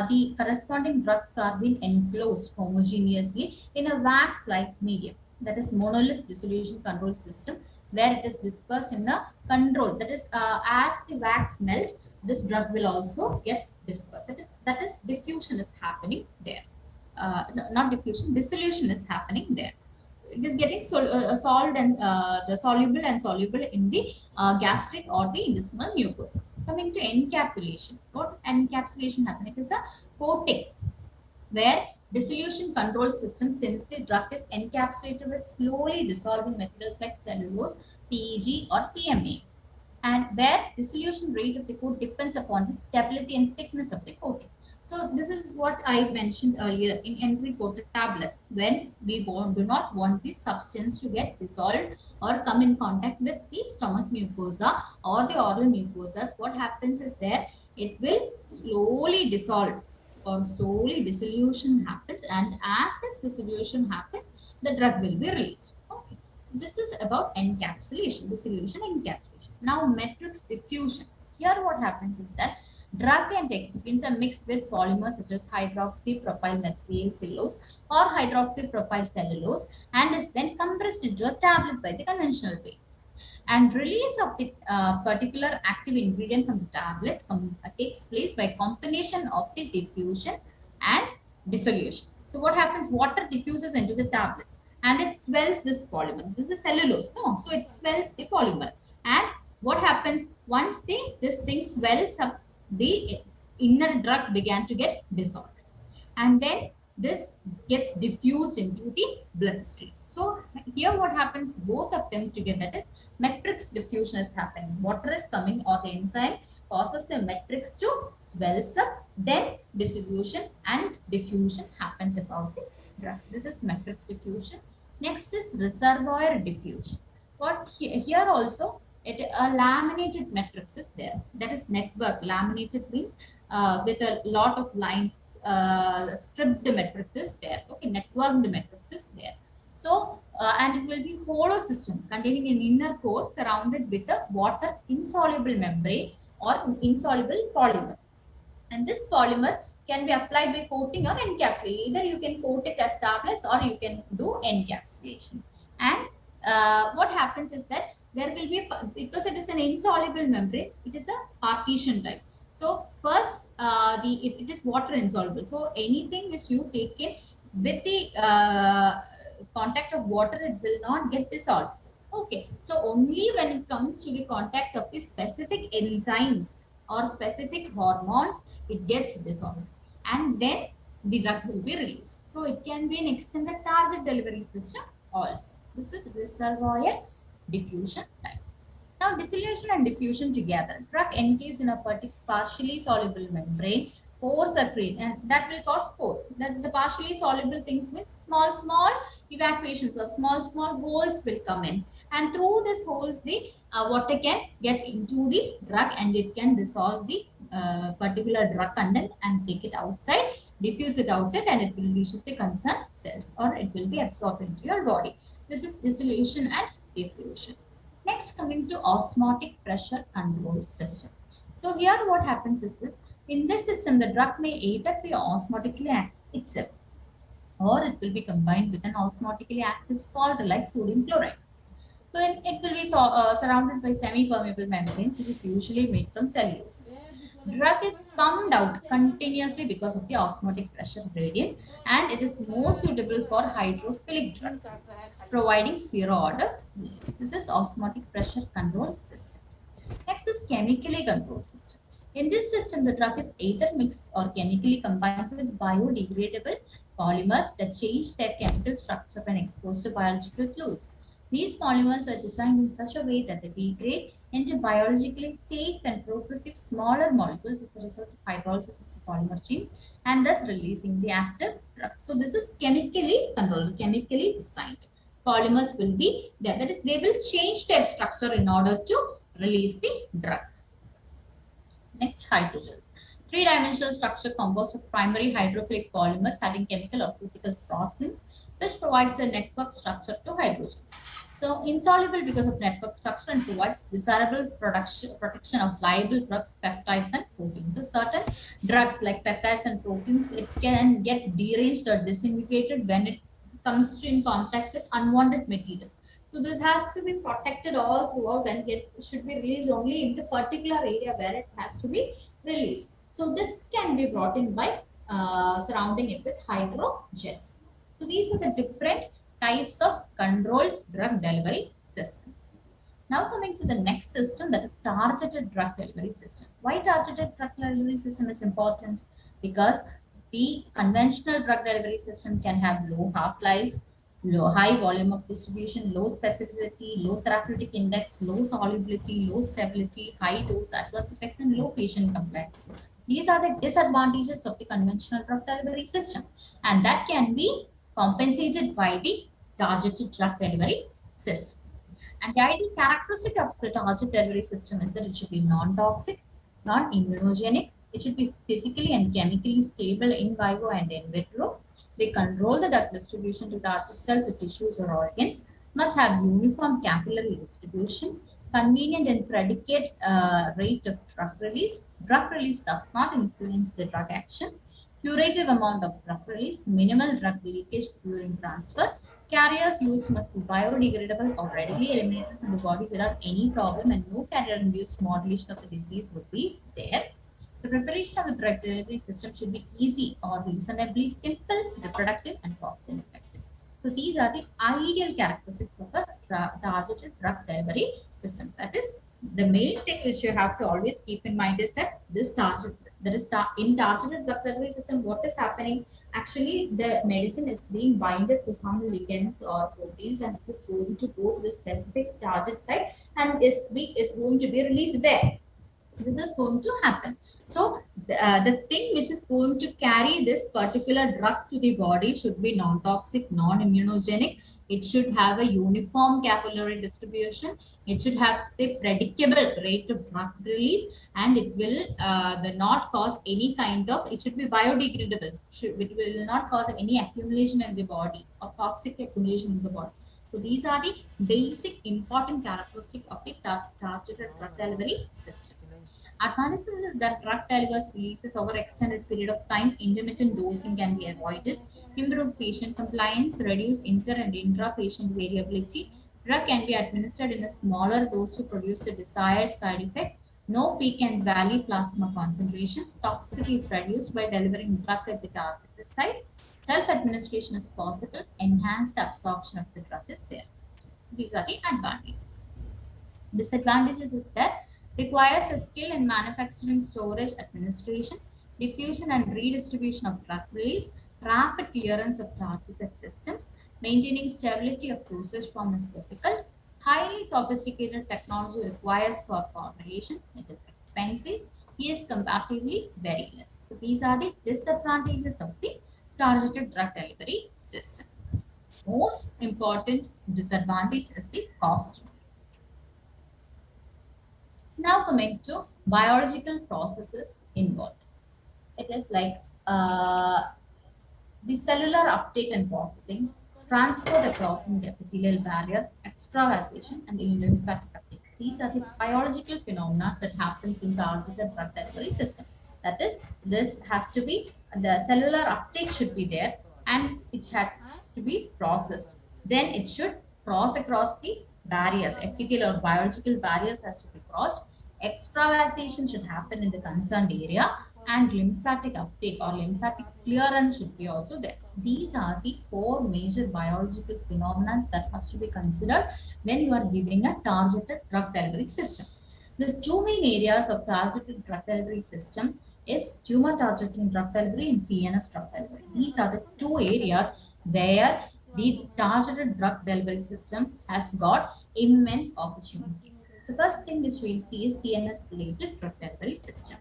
[SPEAKER 1] the corresponding drugs are being enclosed homogeneously in a wax-like medium. That is monolith dissolution control system, where it is dispersed in a control. That is, as the wax melts, this drug will also get dispersed. That is diffusion is happening there. No, not diffusion, dissolution is happening there. It is getting solved and the soluble and soluble in the gastric or the intestinal mucosa. Coming to encapsulation, what encapsulation happens? It is a coating where dissolution control system, since the drug is encapsulated with slowly dissolving materials like cellulose, PEG or PMA, and where dissolution rate of the coat depends upon the stability and thickness of the coating. So this is what I mentioned earlier in entry coated tablets. When we do not want the substance to get dissolved or come in contact with the stomach mucosa or the oral mucosas, what happens is there, it will slowly dissolve or slowly dissolution happens, and as this dissolution happens, the drug will be released. Okay. This is about encapsulation, dissolution, encapsulation. Now, matrix diffusion. Here, what happens is that drug and excipients are mixed with polymers such as hydroxypropyl methyl cellulose or hydroxypropyl cellulose, and is then compressed into a tablet by the conventional way. And release of the particular active ingredient from the tablet takes place by combination of the diffusion and dissolution. So what happens? Water diffuses into the tablets and it swells this polymer. This is cellulose. No, so it swells the polymer. And what happens once this thing swells up, the inner drug began to get dissolved. And then this gets diffused into the bloodstream. So here what happens, both of them together, that is matrix diffusion is happening. Water is coming or the enzyme causes the matrix to swells up, then dissolution and diffusion happens about the drugs. This is matrix diffusion. Next is reservoir diffusion. What here also, a laminated matrix is there. That is network. Laminated means with a lot of lines, stripped matrix is there. Okay, networked matrix is there. So, and it will be hollow system containing an inner core surrounded with a water insoluble membrane or insoluble polymer. And this polymer can be applied by coating or encapsulation. Either you can coat it as tablets or you can do encapsulation. And what happens is that there will be, because it is an insoluble membrane, it is a partition type. So first, if it is water insoluble, so anything which you take in with the contact of water, it will not get dissolved. Okay, so only when it comes to the contact of the specific enzymes or specific hormones, it gets dissolved, and then the drug will be released. So it can be an extended target delivery system also. This is reservoir diffusion type. Now, dissolution and diffusion together. Drug encased in a partially soluble membrane, pores are created, and that will cause pores. That the partially soluble things means small evacuations or small holes will come in, and through these holes, the water can get into the drug and it can dissolve the particular drug content and take it outside, diffuse it outside, and it will reach the concerned cells or it will be absorbed into your body. This is dissolution and diffusion. Next, coming to osmotic pressure control system. So here what happens is this. In this system, the drug may either be osmotically active itself or it will be combined with an osmotically active salt like sodium chloride. So it will be surrounded by semi-permeable membranes, which is usually made from cellulose. Drug is pumped out continuously because of the osmotic pressure gradient, and it is more suitable for hydrophilic drugs, providing zero order release. This is osmotic pressure control system. Next is chemically controlled system. In this system, the drug is either mixed or chemically combined with biodegradable polymer that change their chemical structure when exposed to biological fluids. These polymers are designed in such a way that they degrade into biologically safe and progressive smaller molecules as a result of hydrolysis of the polymer chains and thus releasing the active drug. So this is chemically controlled, chemically designed. Polymers will be there. That is, they will change their structure in order to release the drug. Next, hydrogels. Three-dimensional structure composed of primary hydrophilic polymers having chemical or physical crosslinks, which provides a network structure to hydrogels. So, insoluble because of network structure and provides desirable protection of liable drugs, peptides, and proteins. So, certain drugs like peptides and proteins, it can get deranged or disintegrated when it comes in contact with unwanted materials. So this has to be protected all throughout and it should be released only in the particular area where it has to be released. So this can be brought in by surrounding it with hydrogels. So these are the different types of controlled drug delivery systems. Now coming to the next system, that is targeted drug delivery system. Why targeted drug delivery system is important? Because the conventional drug delivery system can have low half-life, high volume of distribution, low specificity, low therapeutic index, low solubility, low stability, high dose, adverse effects, and low patient compliances. These are the disadvantages of the conventional drug delivery system, and that can be compensated by the targeted drug delivery system. And the ideal characteristic of the target delivery system is that it should be non-toxic, non-immunogenic. It should be physically and chemically stable in vivo and in vitro. They control the drug distribution to target cells, tissues, or organs. Must have uniform capillary distribution, convenient and predicate rate of drug release. Drug release does not influence the drug action. Curative amount of drug release, minimal drug leakage during transfer. Carriers used must be biodegradable or readily eliminated from the body without any problem, and no carrier-induced modulation of the disease would be there. The preparation of the drug delivery system should be easy or reasonably simple, reproductive, and cost-effective. So these are the ideal characteristics of a targeted drug delivery systems. That is, the main thing which you have to always keep in mind is that this target, that is in targeted drug delivery system, what is happening? Actually, the medicine is being binded to some ligands or proteins, and this is going to go to the specific target site, and is going to be released there. This is going to happen. So the thing which is going to carry this particular drug to the body should be non-toxic, non-immunogenic. It should have a uniform capillary distribution. It should have the predictable rate of drug release, and it will not cause any kind of, it should be biodegradable. It will not cause any accumulation in the body or toxic accumulation in the body. So these are the basic important characteristic of the targeted drug delivery system. Advantages is that drug delivers releases over extended period of time, intermittent dosing can be avoided, improve patient compliance, reduce inter and intra-patient variability. Drug can be administered in a smaller dose to produce the desired side effect. No peak and valley plasma concentration. Toxicity is reduced by delivering drug at the targeted site. Self-administration is possible. Enhanced absorption of the drug is there. These are the advantages. Disadvantages is that requires a skill in manufacturing, storage, administration, diffusion and redistribution of drug release, rapid clearance of targeted systems, maintaining stability of dosage form is difficult, highly sophisticated technology requires for formulation, it is expensive, is comparatively very less. So these are the disadvantages of the targeted drug delivery system. Most important disadvantage is the cost. Now coming to biological processes involved. It is like the cellular uptake and processing, transport across the epithelial barrier, extravasation, and the lymphatic uptake. These are the biological phenomena that happens in the targeted drug delivery system. That is, this has to be, the cellular uptake should be there and it has to be processed. Then it should cross across the barriers, epithelial or biological barriers has to be crossed. Extravasation should happen in the concerned area and lymphatic uptake or lymphatic clearance should be also there. These are the four major biological phenomena that has to be considered when you are giving a targeted drug delivery system. The two main areas of targeted drug delivery system is tumor targeting drug delivery and CNS drug delivery. These are the two areas where the targeted drug delivery system has got immense opportunities. The first thing which we'll see is CNS related drug delivery system.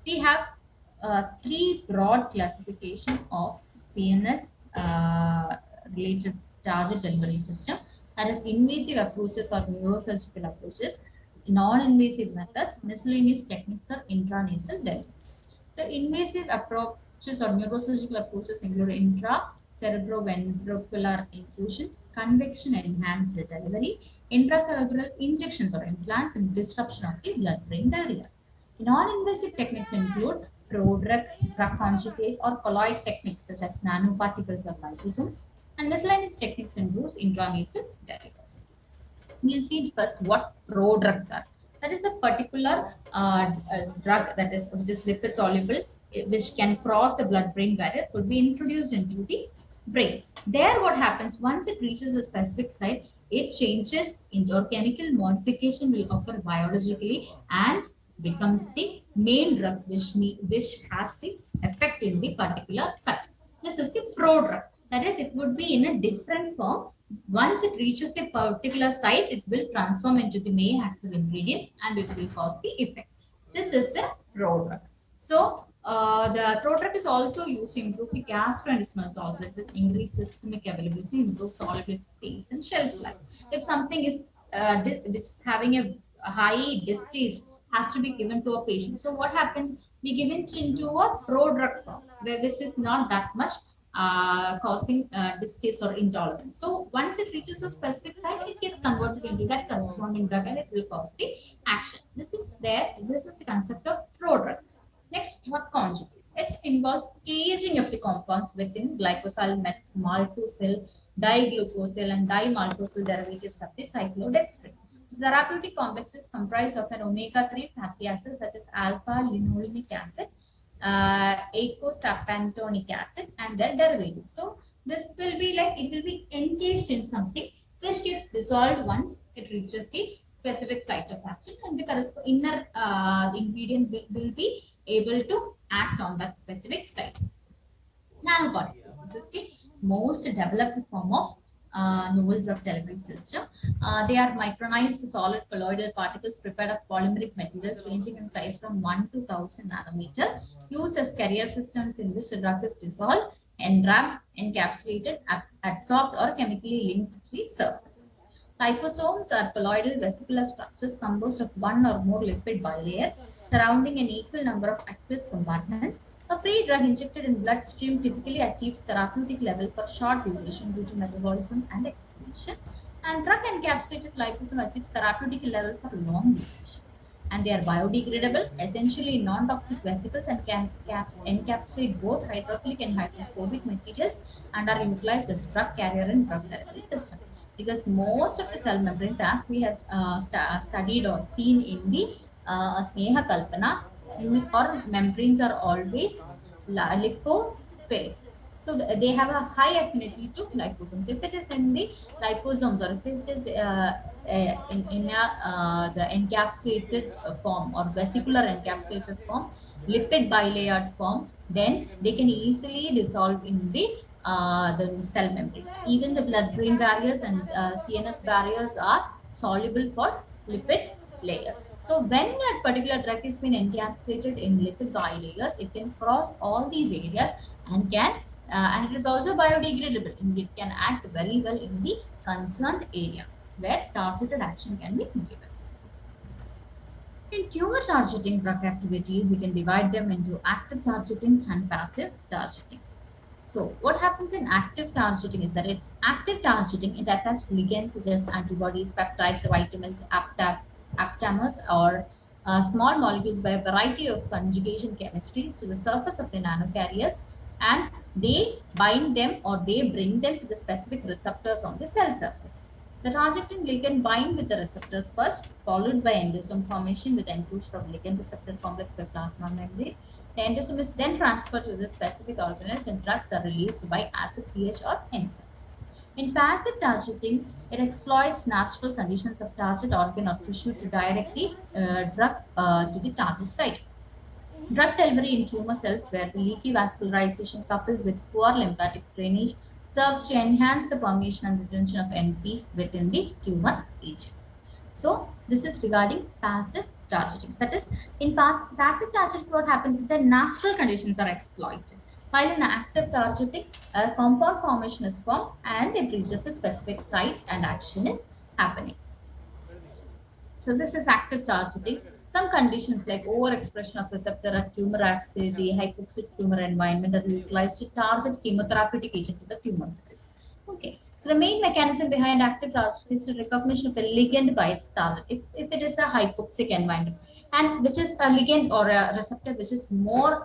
[SPEAKER 1] We have three broad classification of CNS related target delivery system. That is invasive approaches or neurosurgical approaches, non-invasive methods, miscellaneous techniques or intranasal deliveries. So invasive approaches or neurosurgical approaches include intracerebroventricular infusion, convection enhanced delivery, intracerebral injections or implants, and disruption of the blood-brain barrier. Non-invasive techniques include prodrug, drug conjugate, or colloid techniques such as nanoparticles or liposomes, and miscellaneous techniques include intranasal deliveries. We'll see first what prodrugs are. That is a particular drug that is which is lipid soluble, which can cross the blood-brain barrier, could be introduced into the brain. There, what happens once it reaches a specific site, it changes into or chemical modification will occur biologically and becomes the main drug which has the effect in the particular site. This is the prodrug. That is, it would be in a different form. Once it reaches a particular site, it will transform into the main active ingredient and it will cause the effect. This is a prodrug. So, the prodrug is also used to improve the gastrointestinal tolerances, increase systemic availability, improve solubility, taste, and shelf life. If something is which is having a high distaste, has to be given to a patient. So, what happens? We give it into a prodrug form, which is not that much causing distaste or intolerance. So once it reaches a specific site, it gets converted into that corresponding drug and it will cause the action. This is there. This is the concept of prodrugs. Next, drug conjugates. It involves caging of the compounds within glycosyl, maltosol, diglucosyl, and dimaltosol derivatives of the cyclodextrin. The therapeutic complex is comprised of an omega-3 fatty acid such as alpha-linolenic acid, eicosapantonic acid and their derivatives. So this will be like it will be encased in something which gets dissolved once it reaches the specific site of action, and the corresponding inner ingredient will be able to act on that specific site. Nanoparticles. This is the most developed form of novel drug delivery system. They are micronized solid colloidal particles prepared of polymeric materials ranging in size from 1 to 1000 nanometer, used as carrier systems in which the drug is dissolved, enwrapped, encapsulated, absorbed, or chemically linked to the surface. Liposomes are colloidal vesicular structures composed of one or more lipid bilayer surrounding an equal number of aqueous compartments. A free drug injected in bloodstream typically achieves therapeutic level for short duration due to metabolism and excretion, and drug encapsulated liposome achieves therapeutic level for long duration. And they are biodegradable, essentially non-toxic vesicles, and can encapsulate both hydrophilic and hydrophobic materials and are utilized as drug carrier in drug delivery system. Because most of the cell membranes, as we have studied or seen in the Sneha Kalpana, or membranes are always lipophilic. So they have a high affinity to liposomes. If it is in the liposomes or if it is the encapsulated form or vesicular encapsulated form, lipid bilayered form, then they can easily dissolve in the cell membranes. Even the blood-brain barriers and CNS barriers are soluble for lipid layers. So when a particular drug has been encapsulated in lipid bilayers, it can cross all these areas and can and it is also biodegradable and it can act very well in the concerned area where targeted action can be given. In tumor targeting drug activity, we can divide them into active targeting and passive targeting. So what happens in active targeting is that in active targeting, it attaches ligands such as antibodies, peptides, vitamins, aptamers, or small molecules by a variety of conjugation chemistries to the surface of the nanocarriers, and they bind them or they bring them to the specific receptors on the cell surface. The targeting ligand bind with the receptors first, followed by endosome formation with inclusion of ligand receptor complex by plasma membrane. The endosome is then transferred to the specific organelles and drugs are released by acid pH or enzymes. In passive targeting, it exploits natural conditions of target organ or tissue to direct the drug to the target site. Drug delivery in tumor cells where the leaky vascularization coupled with poor lymphatic drainage serves to enhance the permeation and retention of NPs within the tumor region. So this is regarding passive targeting. That is, in passive targeting, what happens? The natural conditions are exploited. While in active targeting, a compound formation is formed and it reaches a specific site and action is happening. So this is active targeting. Some conditions like overexpression of receptor at tumor acidity, hypoxic tumor environment are utilized to target chemotherapeutic agent to the tumor cells. Okay, so the main mechanism behind active targeting is the recognition of the ligand by its target. If it is a hypoxic environment, and which is a ligand or a receptor which is more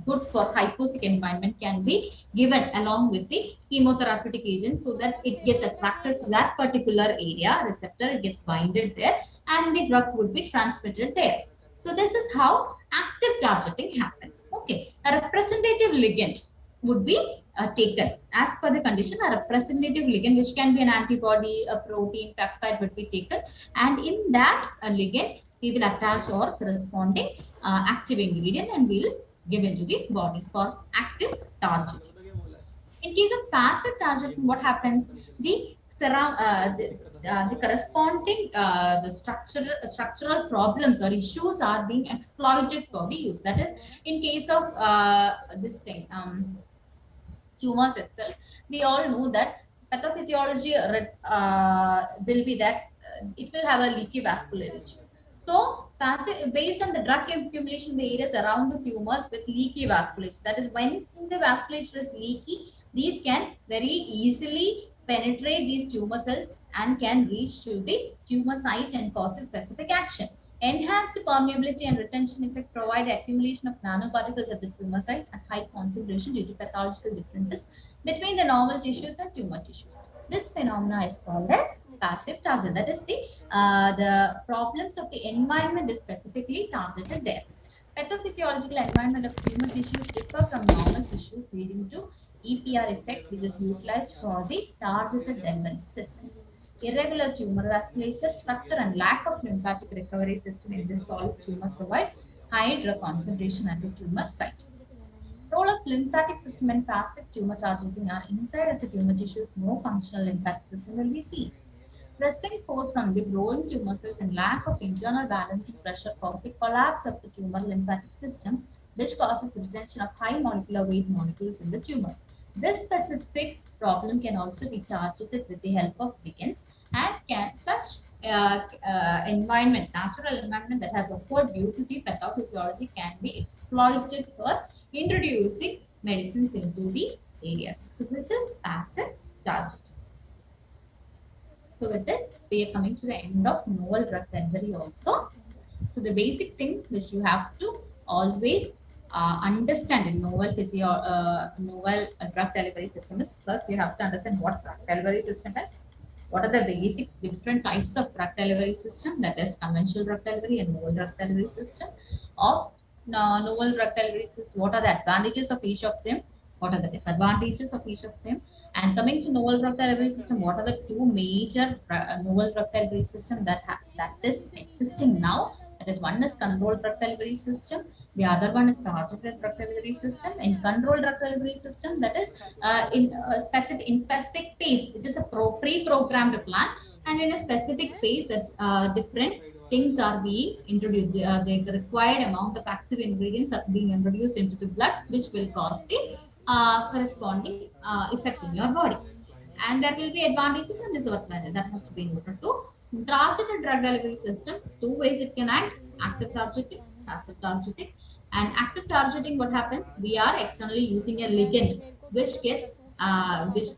[SPEAKER 1] good for hypoxic environment can be given along with the chemotherapeutic agent so that it gets attracted to that particular area receptor, it gets binded there and the drug would be transmitted there. So this is how active targeting happens. Okay, a representative ligand would be taken as per the condition. A representative ligand which can be an antibody, a protein, peptide would be taken, and in that ligand we will attach or corresponding active ingredient and we'll give into the body for active targeting. In case of passive targeting, what happens? The surround the corresponding the structural problems or issues are being exploited for the use. That is, in case of this thing, tumors itself, we all know that pathophysiology will be that it will have a leaky vasculature. So, based on the drug accumulation in the areas around the tumors with leaky vasculature, that is, when the vasculature is leaky, these can very easily penetrate these tumor cells and can reach to the tumor site and cause a specific action. Enhanced permeability and retention effect provide accumulation of nanoparticles at the tumor site at high concentration due to pathological differences between the normal tissues and tumor tissues. This phenomena is called as passive target. That is, the problems of the environment is specifically targeted there. Pathophysiological environment of tumor tissues differ from normal tissues, leading to EPR effect, which is utilized for the targeted delivery systems. Irregular tumor vasculature structure and lack of lymphatic recovery system in the solid tumor provide high drug concentration at the tumor site. Role of lymphatic system and passive tumor targeting are inside of the tumor tissues, no functional lymphatic system will be seen. Pressing force from the growing tumor cells and lack of internal balance and pressure cause the collapse of the tumor lymphatic system, which causes retention of high molecular weight molecules in the tumor. This specific problem can also be targeted with the help of ligands, and can such environment, natural environment that has occurred due to the pathophysiology can be exploited for introducing medicines into these areas. So this is passive targeting. So with this, we are coming to the end of novel drug delivery also. So the basic thing which you have to always understand in novel drug delivery system is, first we have to understand what drug delivery system is. What are the basic different types of drug delivery system, that is conventional drug delivery and novel drug delivery system. Of novel drug delivery system, what are the advantages of each of them? What are the disadvantages of each of them? And coming to novel drug delivery system, what are the two major novel drug delivery system that is existing now? That is, one is controlled drug delivery system. The other one is targeted drug delivery system. In controlled drug delivery system, that is in specific phase, it is a pre-programmed plan, and in a specific phase that different things are being introduced. The required amount of active ingredients are being introduced into the blood, which will cause the corresponding effect in your body. And there will be advantages and disadvantages that has to be noted too. Targeted drug delivery system, two ways it can act: active targeting, passive targeting. And active targeting, what happens? We are externally using a ligand which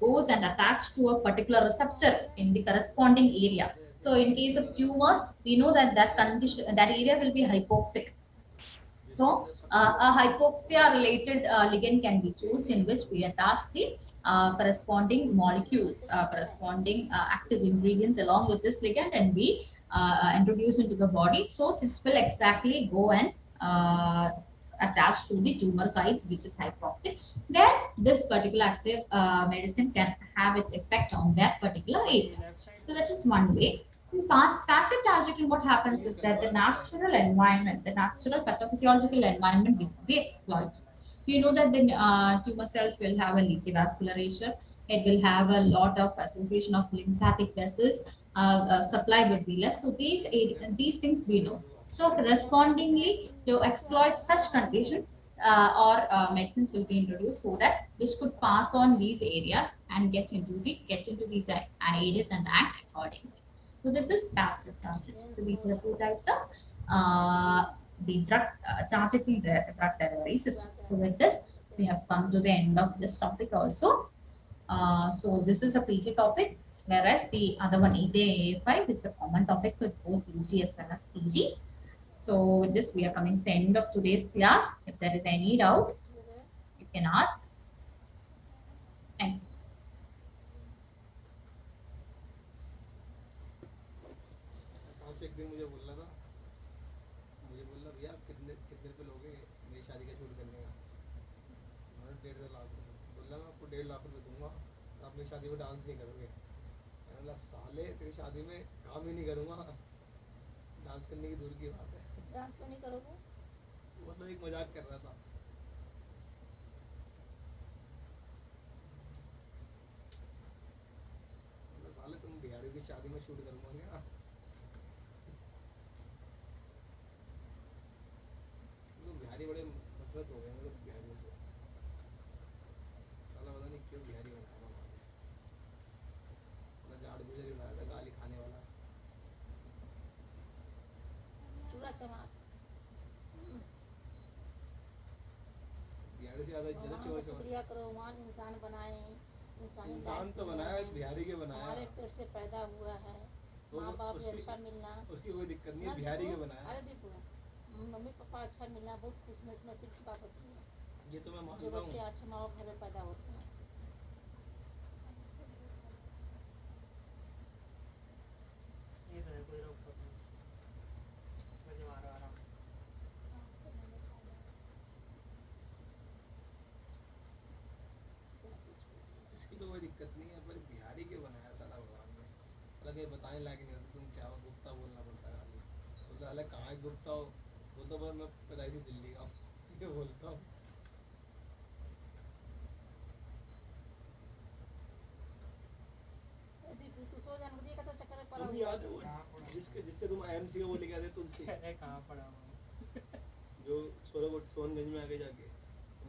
[SPEAKER 1] goes and attached to a particular receptor in the corresponding area. So in case of tumors, we know that that area will be hypoxic. So, a hypoxia related ligand can be chosen in which we attach the corresponding molecules, corresponding active ingredients along with this ligand, and we introduce into the body. So, this will exactly go and attach to the tumor sites, which is hypoxic. Then, this particular active medicine can have its effect on that particular area. So, that is one way. In passive targeting, what happens is that the natural environment, the natural pathophysiological environment will be exploited. You know that the tumor cells will have a leaky vasculature. It will have a lot of association of lymphatic vessels. Supply would be less. So these things we know. So correspondingly, to exploit such conditions, or medicines will be introduced so that which could pass on these areas and get into these areas and act accordingly. So this is passive targeting. So these are the two types of the targeting drug delivery system. So with this, we have come to the end of this topic also. So this is a PG topic, whereas the other one EPA 5 is a common topic with both UG as well as PG. So with this, we are coming to the end of today's class. If there is any doubt, you can ask. Thank you.
[SPEAKER 2] से एक दिन मुझे बोल रहा था, मुझे बोल रहा भैया कितने कितने पे लोगे मेरी शादी का शूट करने का। मैंने 1.5 लाख बोल रहा मैं आपको 1.5 लाख रुपये दूंगा, तो आप मेरी शादी में डांस नहीं करोगे। मैंने बोला साले तेरी शादी में काम ही नहीं करूँगा, डांस करने की दूर की बात है।
[SPEAKER 3] डांस तो नहीं करोगे?
[SPEAKER 2] मतलब एक मजाक कर रहा था। साले तुम बिहारी की शादी में शूट करूँगा क्या? बिहारी बड़े नफरत हो गए मेरे बिहारियों से। साला पता नहीं क्यों बिहारी बनाया था मुझे। झाड़ गुजर बनाया था, गाली खाने वाला।
[SPEAKER 3] चूड़ा चमार
[SPEAKER 2] बिहारी से ज़्यादा इज्जत चोर से।
[SPEAKER 3] शुक्रिया करो, मान इंसान बनाए,
[SPEAKER 2] इंसान तो बनाया, बिहारी के बनाया।
[SPEAKER 3] हमारे पेट से पैदा हुआ है, माँ बाप से अच्छा मिलना,
[SPEAKER 2] उसकी कोई दिक्कत नहीं है, बिहारी के बनाया।
[SPEAKER 3] अरे देखो मम्मी पापा अच्छा मिलना बहुत खुश नसीब की बात होती है।
[SPEAKER 2] ये तो मैं मानता
[SPEAKER 3] जो
[SPEAKER 2] हूँ।
[SPEAKER 3] बच्चे अच्छे माँ बाप घर में पैदा होते हैं।
[SPEAKER 2] इसकी तो कोई दिक्कत नहीं है, पर बिहारी के बनाया साला भगवान ने। अलग ये बताने लायक नहीं होता, तुम क्या हो गुप्ता बोलना पड़ता है खाली। बोलता अलग कहाँ है गुप्ता हो, वो तो मैं पैदाई थी दिल्ली का, ये बोलता हूँ।
[SPEAKER 3] तू सो जानबूझ का तो चक्कर में पड़ा
[SPEAKER 2] तुम याद है वो जिससे तुम IMC का वो लेके आते तुलसी
[SPEAKER 4] कहाँ पड़ा
[SPEAKER 2] जो सोनगंज में आगे जाके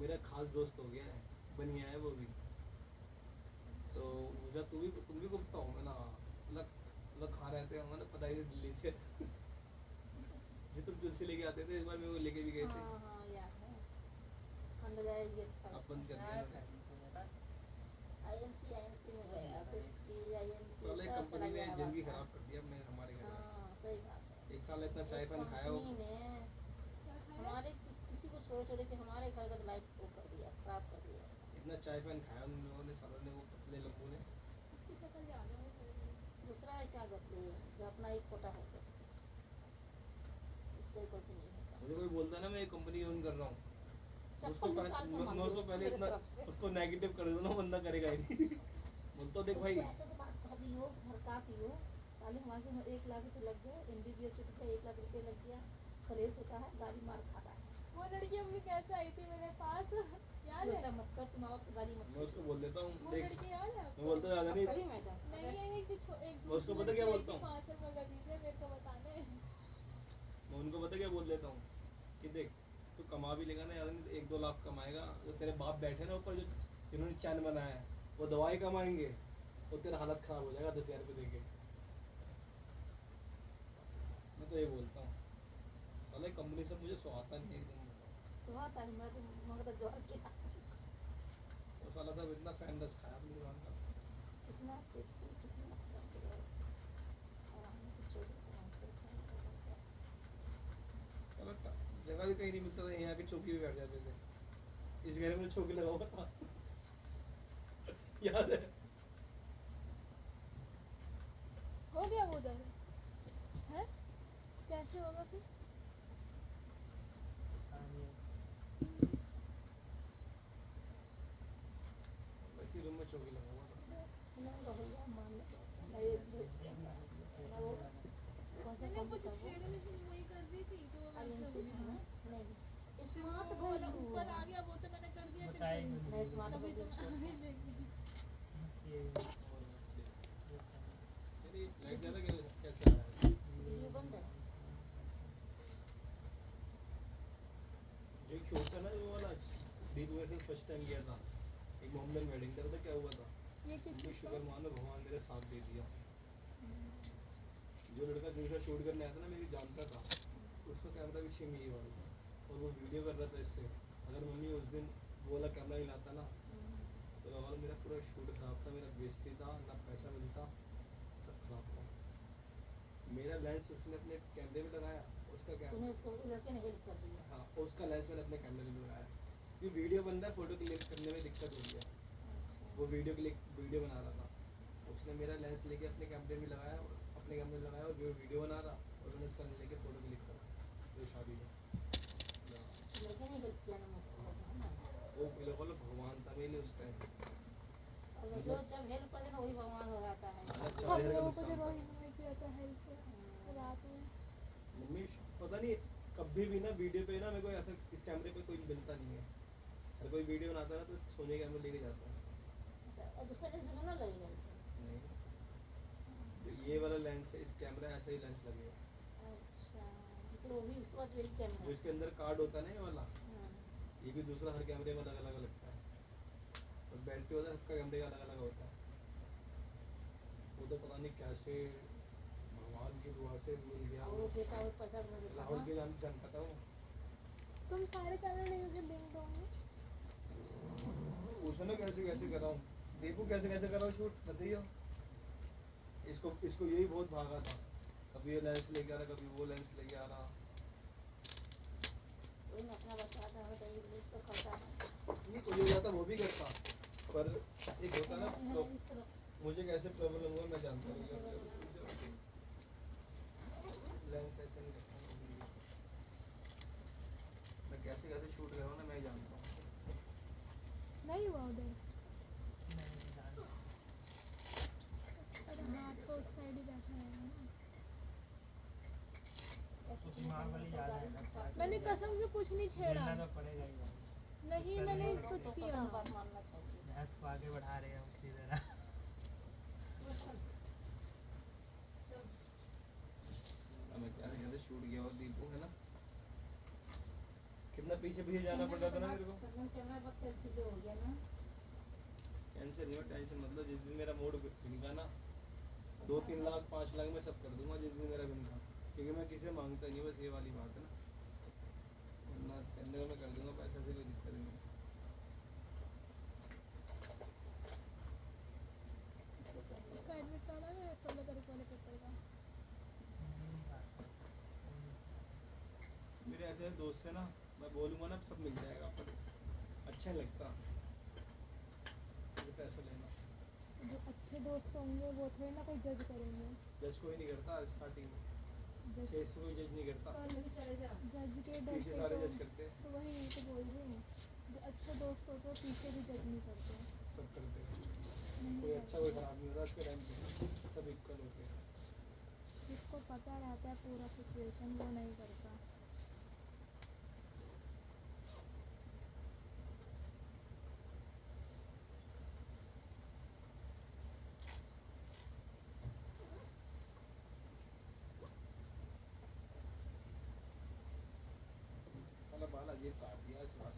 [SPEAKER 2] मेरा खास दोस्त हो गया है, बनिया है वो भी। तो मुझे तुम भी गुप्ता हो, मैं ना अलग कहाँ रहते हैं, मैंने पता ही दिल्ली से। जो तुम तुलसी लेके आते थे, इस बार मेरे को लेके भी गए थे।
[SPEAKER 3] हाँ याद है। खंड जाएगी
[SPEAKER 2] अब बंद कर दिया
[SPEAKER 3] IMC में गया, पेस्ट की IMC
[SPEAKER 2] साले कंपनी ने जिंदगी खराब कर दी अपने हमारे घर में।
[SPEAKER 3] हाँ सही बात है।
[SPEAKER 2] एक साल इतना चाय पान खाया हो,
[SPEAKER 3] हमारे किसी को छोड़ के हमारे घर का लाइफ को कर दिया, खराब कर दिया।
[SPEAKER 2] इतना चाय पान खाया उन लोगों ने, सालों ने, वो पतले लंबू ने।
[SPEAKER 3] दूसरा है क्या करते हैं, जो अपना एक कोटा है तो इससे कुछ नहीं होता।
[SPEAKER 2] मुझे कोई बोलता है ना मैं एक कंपनी यूज कर रहा हूँ, उसको पहले इतना उसको नेगेटिव कर दो ना, बंदा करेगा ही नहीं। बोलता देख भाई
[SPEAKER 3] ऐसा तो बात कर दी हो, भड़का दी हो, साले हमारे में 1 लाख रुपए लग गए, MBBS छूट गया, 1 लाख रुपए लग गया, खलेस होता है, गाड़ी मार खाता है।
[SPEAKER 5] वो लड़की अपनी कैसे आई थी मेरे पास, याद है?
[SPEAKER 3] मत कर, तुम आप गाड़ी मत।
[SPEAKER 2] मैं उसको बोल देता हूँ
[SPEAKER 5] वो
[SPEAKER 2] देख,
[SPEAKER 5] लड़की याद है?
[SPEAKER 2] मैं बोलता ज़्यादा नहीं।
[SPEAKER 5] नहीं एक
[SPEAKER 2] मैं उसको पता क्या बोलता हूँ,
[SPEAKER 5] 5 रुपए का दीजिए मेरे को बताने।
[SPEAKER 2] मैं उनको पता क्या बोल देता हूँ कि देख तू कमा भी लेगा ना, यार 1-2 लाख कमाएगा, जो तेरे बाप बैठे ना ऊपर, जो जिन्होंने चैन बनाया है, वो दवाई कमाएंगे, तो तेरा हालत खराब हो जाएगा 10,000 रुपये देके। मैं तो ये बोलता हूँ, साले कंपनी से मुझे सुहाता नहीं एकदम।
[SPEAKER 3] सुहाता है, मैं तो मगर जोर किया।
[SPEAKER 2] वो साला सब इतना फैन रस खाया अपनी दुकान का।
[SPEAKER 3] कितना पेप्सी, कितना
[SPEAKER 2] साला जगह भी कहीं नहीं मिलता था, यहाँ की चौकी भी बैठ जाते थे। इस घर में चौकी लगा हुआ था। याद है?
[SPEAKER 5] हो गया वो उधर है? कैसे होगा फिर?
[SPEAKER 2] इसी रूम में चौकी लगा हुआ था।
[SPEAKER 3] मान लो ऐसे
[SPEAKER 5] मैंने
[SPEAKER 3] कौन
[SPEAKER 5] कुछ
[SPEAKER 3] सा वो
[SPEAKER 5] छेड़ा लेकिन वही कर रही थी तो मैं
[SPEAKER 3] आईएनसी
[SPEAKER 5] समझी।
[SPEAKER 3] नहीं
[SPEAKER 5] फिर
[SPEAKER 3] स्मार्ट
[SPEAKER 5] वो वाला
[SPEAKER 3] वैल्यू
[SPEAKER 5] ऊपर आ गया वो तो मैंने कर दिया फिर
[SPEAKER 4] बताएगी
[SPEAKER 5] सही।
[SPEAKER 3] नहीं स्मार्ट
[SPEAKER 5] तभी तो
[SPEAKER 3] वैल्यू
[SPEAKER 5] मैं आगे देखी।
[SPEAKER 4] ये
[SPEAKER 2] अरे लाइट ज़्यादा कैसे आ रहा है?
[SPEAKER 3] वीडियो बंद है
[SPEAKER 2] जो एक शो था ना वो वाला दीप वर्सेस फर्स्ट टाइम किया था एक मोहम्मदन वेडिंग था तो क्या हुआ था
[SPEAKER 5] ये किस
[SPEAKER 2] मुझे
[SPEAKER 5] चीज़ का?
[SPEAKER 2] शुक्र मानो भगवान मेरे साथ दे दिया जो लड़का जिनका शूट करने आया था ना मेरी जानता था उसका कैमरा भी सेम यही वाला था और वो वीडियो कर रहा था इससे अगर मम्मी उस दिन वो वाला कैमरा नहीं लाता ना तो लगा लो मेरा पूरा शूट खराब था मेरा बेइज्जती था ना पैसा मिलता सब खराब था मेरा लेंस उसने अपने कैमरे में लगाया उसका
[SPEAKER 3] तूने
[SPEAKER 2] कैमरा
[SPEAKER 3] उसको लड़के ने हेल्प कर दिया
[SPEAKER 2] हाँ उसका लेंस मैंने अपने कैमरे में लगाया ये वीडियो बन रहा है फोटो क्लिक करने में दिक्कत हो रही है वो वीडियो बना रहा था उसने मेरा लेंस लेके अपने कैमरे में लगाया और अपने कैमरे में लगाया और वो वीडियो बना रहा और मैंने उसका लेके फोटो क्लिक करा वो शादी में
[SPEAKER 3] लड़के ने हेल्प किया ना मुझको है ना
[SPEAKER 2] वो बोलो भगवान था मैंने उस टाइम
[SPEAKER 3] और जो जब हेल्प कर देना वही भगवान हो जाता है
[SPEAKER 2] अच्छा,
[SPEAKER 5] हम
[SPEAKER 2] मेरे का
[SPEAKER 5] लोगों को
[SPEAKER 2] नुकसान
[SPEAKER 5] जो
[SPEAKER 2] था।
[SPEAKER 5] रोहिणी में किया था हेल्प रात में।
[SPEAKER 2] मम्मी पता नहीं कभी भी ना वीडियो पे ना मेरे को ऐसा इस कैमरे पे कोई मिलता नहीं है अगर कोई वीडियो बनाता है ना तो सोने कैमरा लेके जाता है
[SPEAKER 3] और दूसरा लेंस भी ना लगेगा इसमें
[SPEAKER 2] नहीं तो ये वाला लेंस है इस कैमरा ऐसा ही लेंस लगेगा
[SPEAKER 3] अच्छा दूसरा वो भी उसके पास वही
[SPEAKER 2] जो
[SPEAKER 3] कैमरा
[SPEAKER 2] इसके अंदर कार्ड होता है ना ये वाला
[SPEAKER 3] हाँ।
[SPEAKER 2] ये भी दूसरा हर कैमरे में अलग अलग लगता है और बैटरी होता है सबका कैमरे का अलग अलग होता है वो तो पता नहीं कैसे भगवान की दुआ से मिल गया
[SPEAKER 3] और वो देता हुआ पैसा में देता
[SPEAKER 2] राहुल
[SPEAKER 3] ना
[SPEAKER 2] के जानता था वो
[SPEAKER 5] तुम सारे कैमरे लेके के लिंक दोगे।
[SPEAKER 2] पूछो ना कैसे कैसे कर रहा हूँ देखो कैसे कैसे कर रहा हूँ शूट बताइए इसको यही बहुत भागा था कभी ये लेंस लेके आ रहा कभी वो लेंस लेके आ रहा
[SPEAKER 3] कोई ना अपना बचाता है तो ये तो करता है
[SPEAKER 2] नहीं कोई हो जाता वो भी करता पर एक होता ना तो
[SPEAKER 3] इस तरह
[SPEAKER 2] मुझे कैसे प्रॉब्लम हुआ मैं जानता हूँ लेंस ऐसे नहीं रखता मैं कभी भी। मैं कैसे कैसे शूट कर रहा हूँ ना मैं ही जानता हूँ
[SPEAKER 5] नहीं हुआ उधर। अरे हाँ तो उस साइड ही बैठा है ना।
[SPEAKER 4] वाली याद है ना
[SPEAKER 5] मैंने कसम से कुछ नहीं छेड़ा।
[SPEAKER 4] मिलना तो पड़ेगा ही भाई
[SPEAKER 5] नहीं मैंने कुछ
[SPEAKER 3] तो
[SPEAKER 5] किया।
[SPEAKER 3] कसम बात मानना चाहिए
[SPEAKER 4] भैंस को आगे बढ़ा रहे हैं उसी तरह
[SPEAKER 2] अब मैं क्या कैसे शूट किया और दीपू है ना कितना पीछे पीछे जाना पड़ रहा था ना मेरे को
[SPEAKER 3] कैमरा बहुत सीधे हो गया ना
[SPEAKER 2] टेंशन नहीं हो टेंशन मतलब जिस दिन मेरा मूड बिनका ना 2-3 लाख 5 लाख में सब कर दूंगा जिस दिन मेरा बिनका क्योंकि मैं किसी से मांगता नहीं बस ये वाली बात है ना वरना करने में कर दूंगा पैसा से कोई दिक्कत नहीं
[SPEAKER 5] उसका एडमिट कार्ड आ गया 16 तारीख वाले पेपर का।
[SPEAKER 2] मेरे ऐसे दोस्त है ना मैं बोलूँगा ना सब मिल जाएगा पर अच्छा नहीं लगता मुझे पैसा लेना
[SPEAKER 5] जो अच्छे दोस्त होंगे वो थोड़ी ना कोई जज करेंगे।
[SPEAKER 2] जज कोई नहीं करता स्टार्टिंग में
[SPEAKER 5] जज
[SPEAKER 2] फेस से कोई जज नहीं करता
[SPEAKER 5] जज के डर
[SPEAKER 2] पीछे
[SPEAKER 5] से
[SPEAKER 2] सारे जज करते हैं
[SPEAKER 5] तो वही मैं तो बोल रही हूँ। जो अच्छे दोस्त होते हैं पीछे भी जज नहीं करते।
[SPEAKER 2] सब करते हैं
[SPEAKER 5] नहीं
[SPEAKER 2] कोई अच्छा कोई
[SPEAKER 5] करते।
[SPEAKER 2] खराब नहीं होता उसके टाइम पे सब इक्वल होते हैं
[SPEAKER 5] जिसको पता रहता है पूरा सिचुएशन वो नहीं करता।
[SPEAKER 2] मतलब बाल अजीब काट दिया इस बार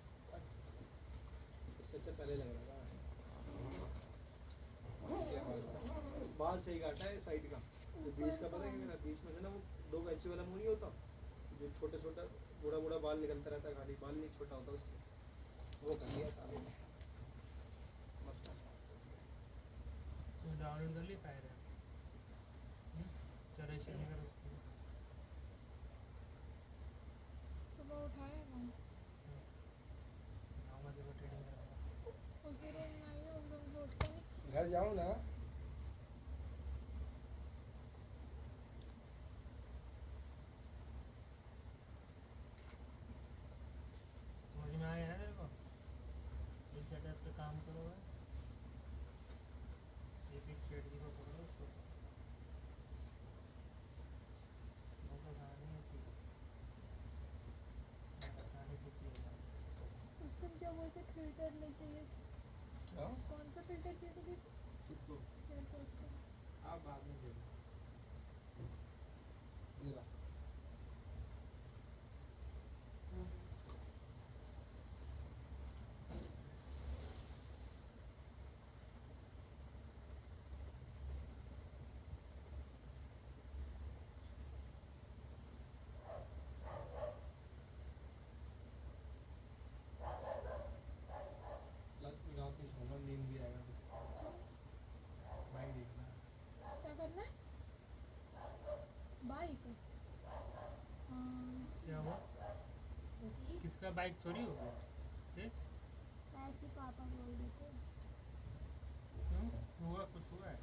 [SPEAKER 2] इससे अच्छा पहले लग रहा था क्या बात है बाल सही काटा है साइड का जो बीच का पता है कि मेरा बीच में से ना वो 2 इंची वाला मुंह नहीं होता जो छोटा छोटा बूढ़ा बूढ़ा बाल निकलता रहता है खाली बाल नहीं छोटा होता उससे वो कर दिया साले ने मस्त
[SPEAKER 4] तो डाउनलोड कर ली फायर है चलो इसलिए कर उसको
[SPEAKER 5] सुबह उठाएगा
[SPEAKER 4] आऊँगा देखो ट्रेडिंग करूँगा
[SPEAKER 5] उसी रूम में आइए उस रूम से उठते ही
[SPEAKER 2] घर जाऊँ ना
[SPEAKER 4] समझ में आया है तेरे को एक सेटअप पे काम करो एक एक स्ट्रेटजी को पकड़ो उसको
[SPEAKER 5] से फिल्टर लेके ये
[SPEAKER 2] क्या
[SPEAKER 5] कौन सा फिल्टर चाहिए तुझे?
[SPEAKER 2] किसको
[SPEAKER 5] हेयर टॉस का।
[SPEAKER 2] आप बाद में दे दो ये रहा लग तो जाओ कि सोना नींद भी आएगा तो भाई देखना है।
[SPEAKER 5] क्या करना है? बाइक। हाँ,
[SPEAKER 4] क्या हुआ? किसका बाइक चोरी हो गया? फिर
[SPEAKER 5] ऐसे ही पापा बोल देते।
[SPEAKER 4] क्यों? हुआ कुछ हुआ है?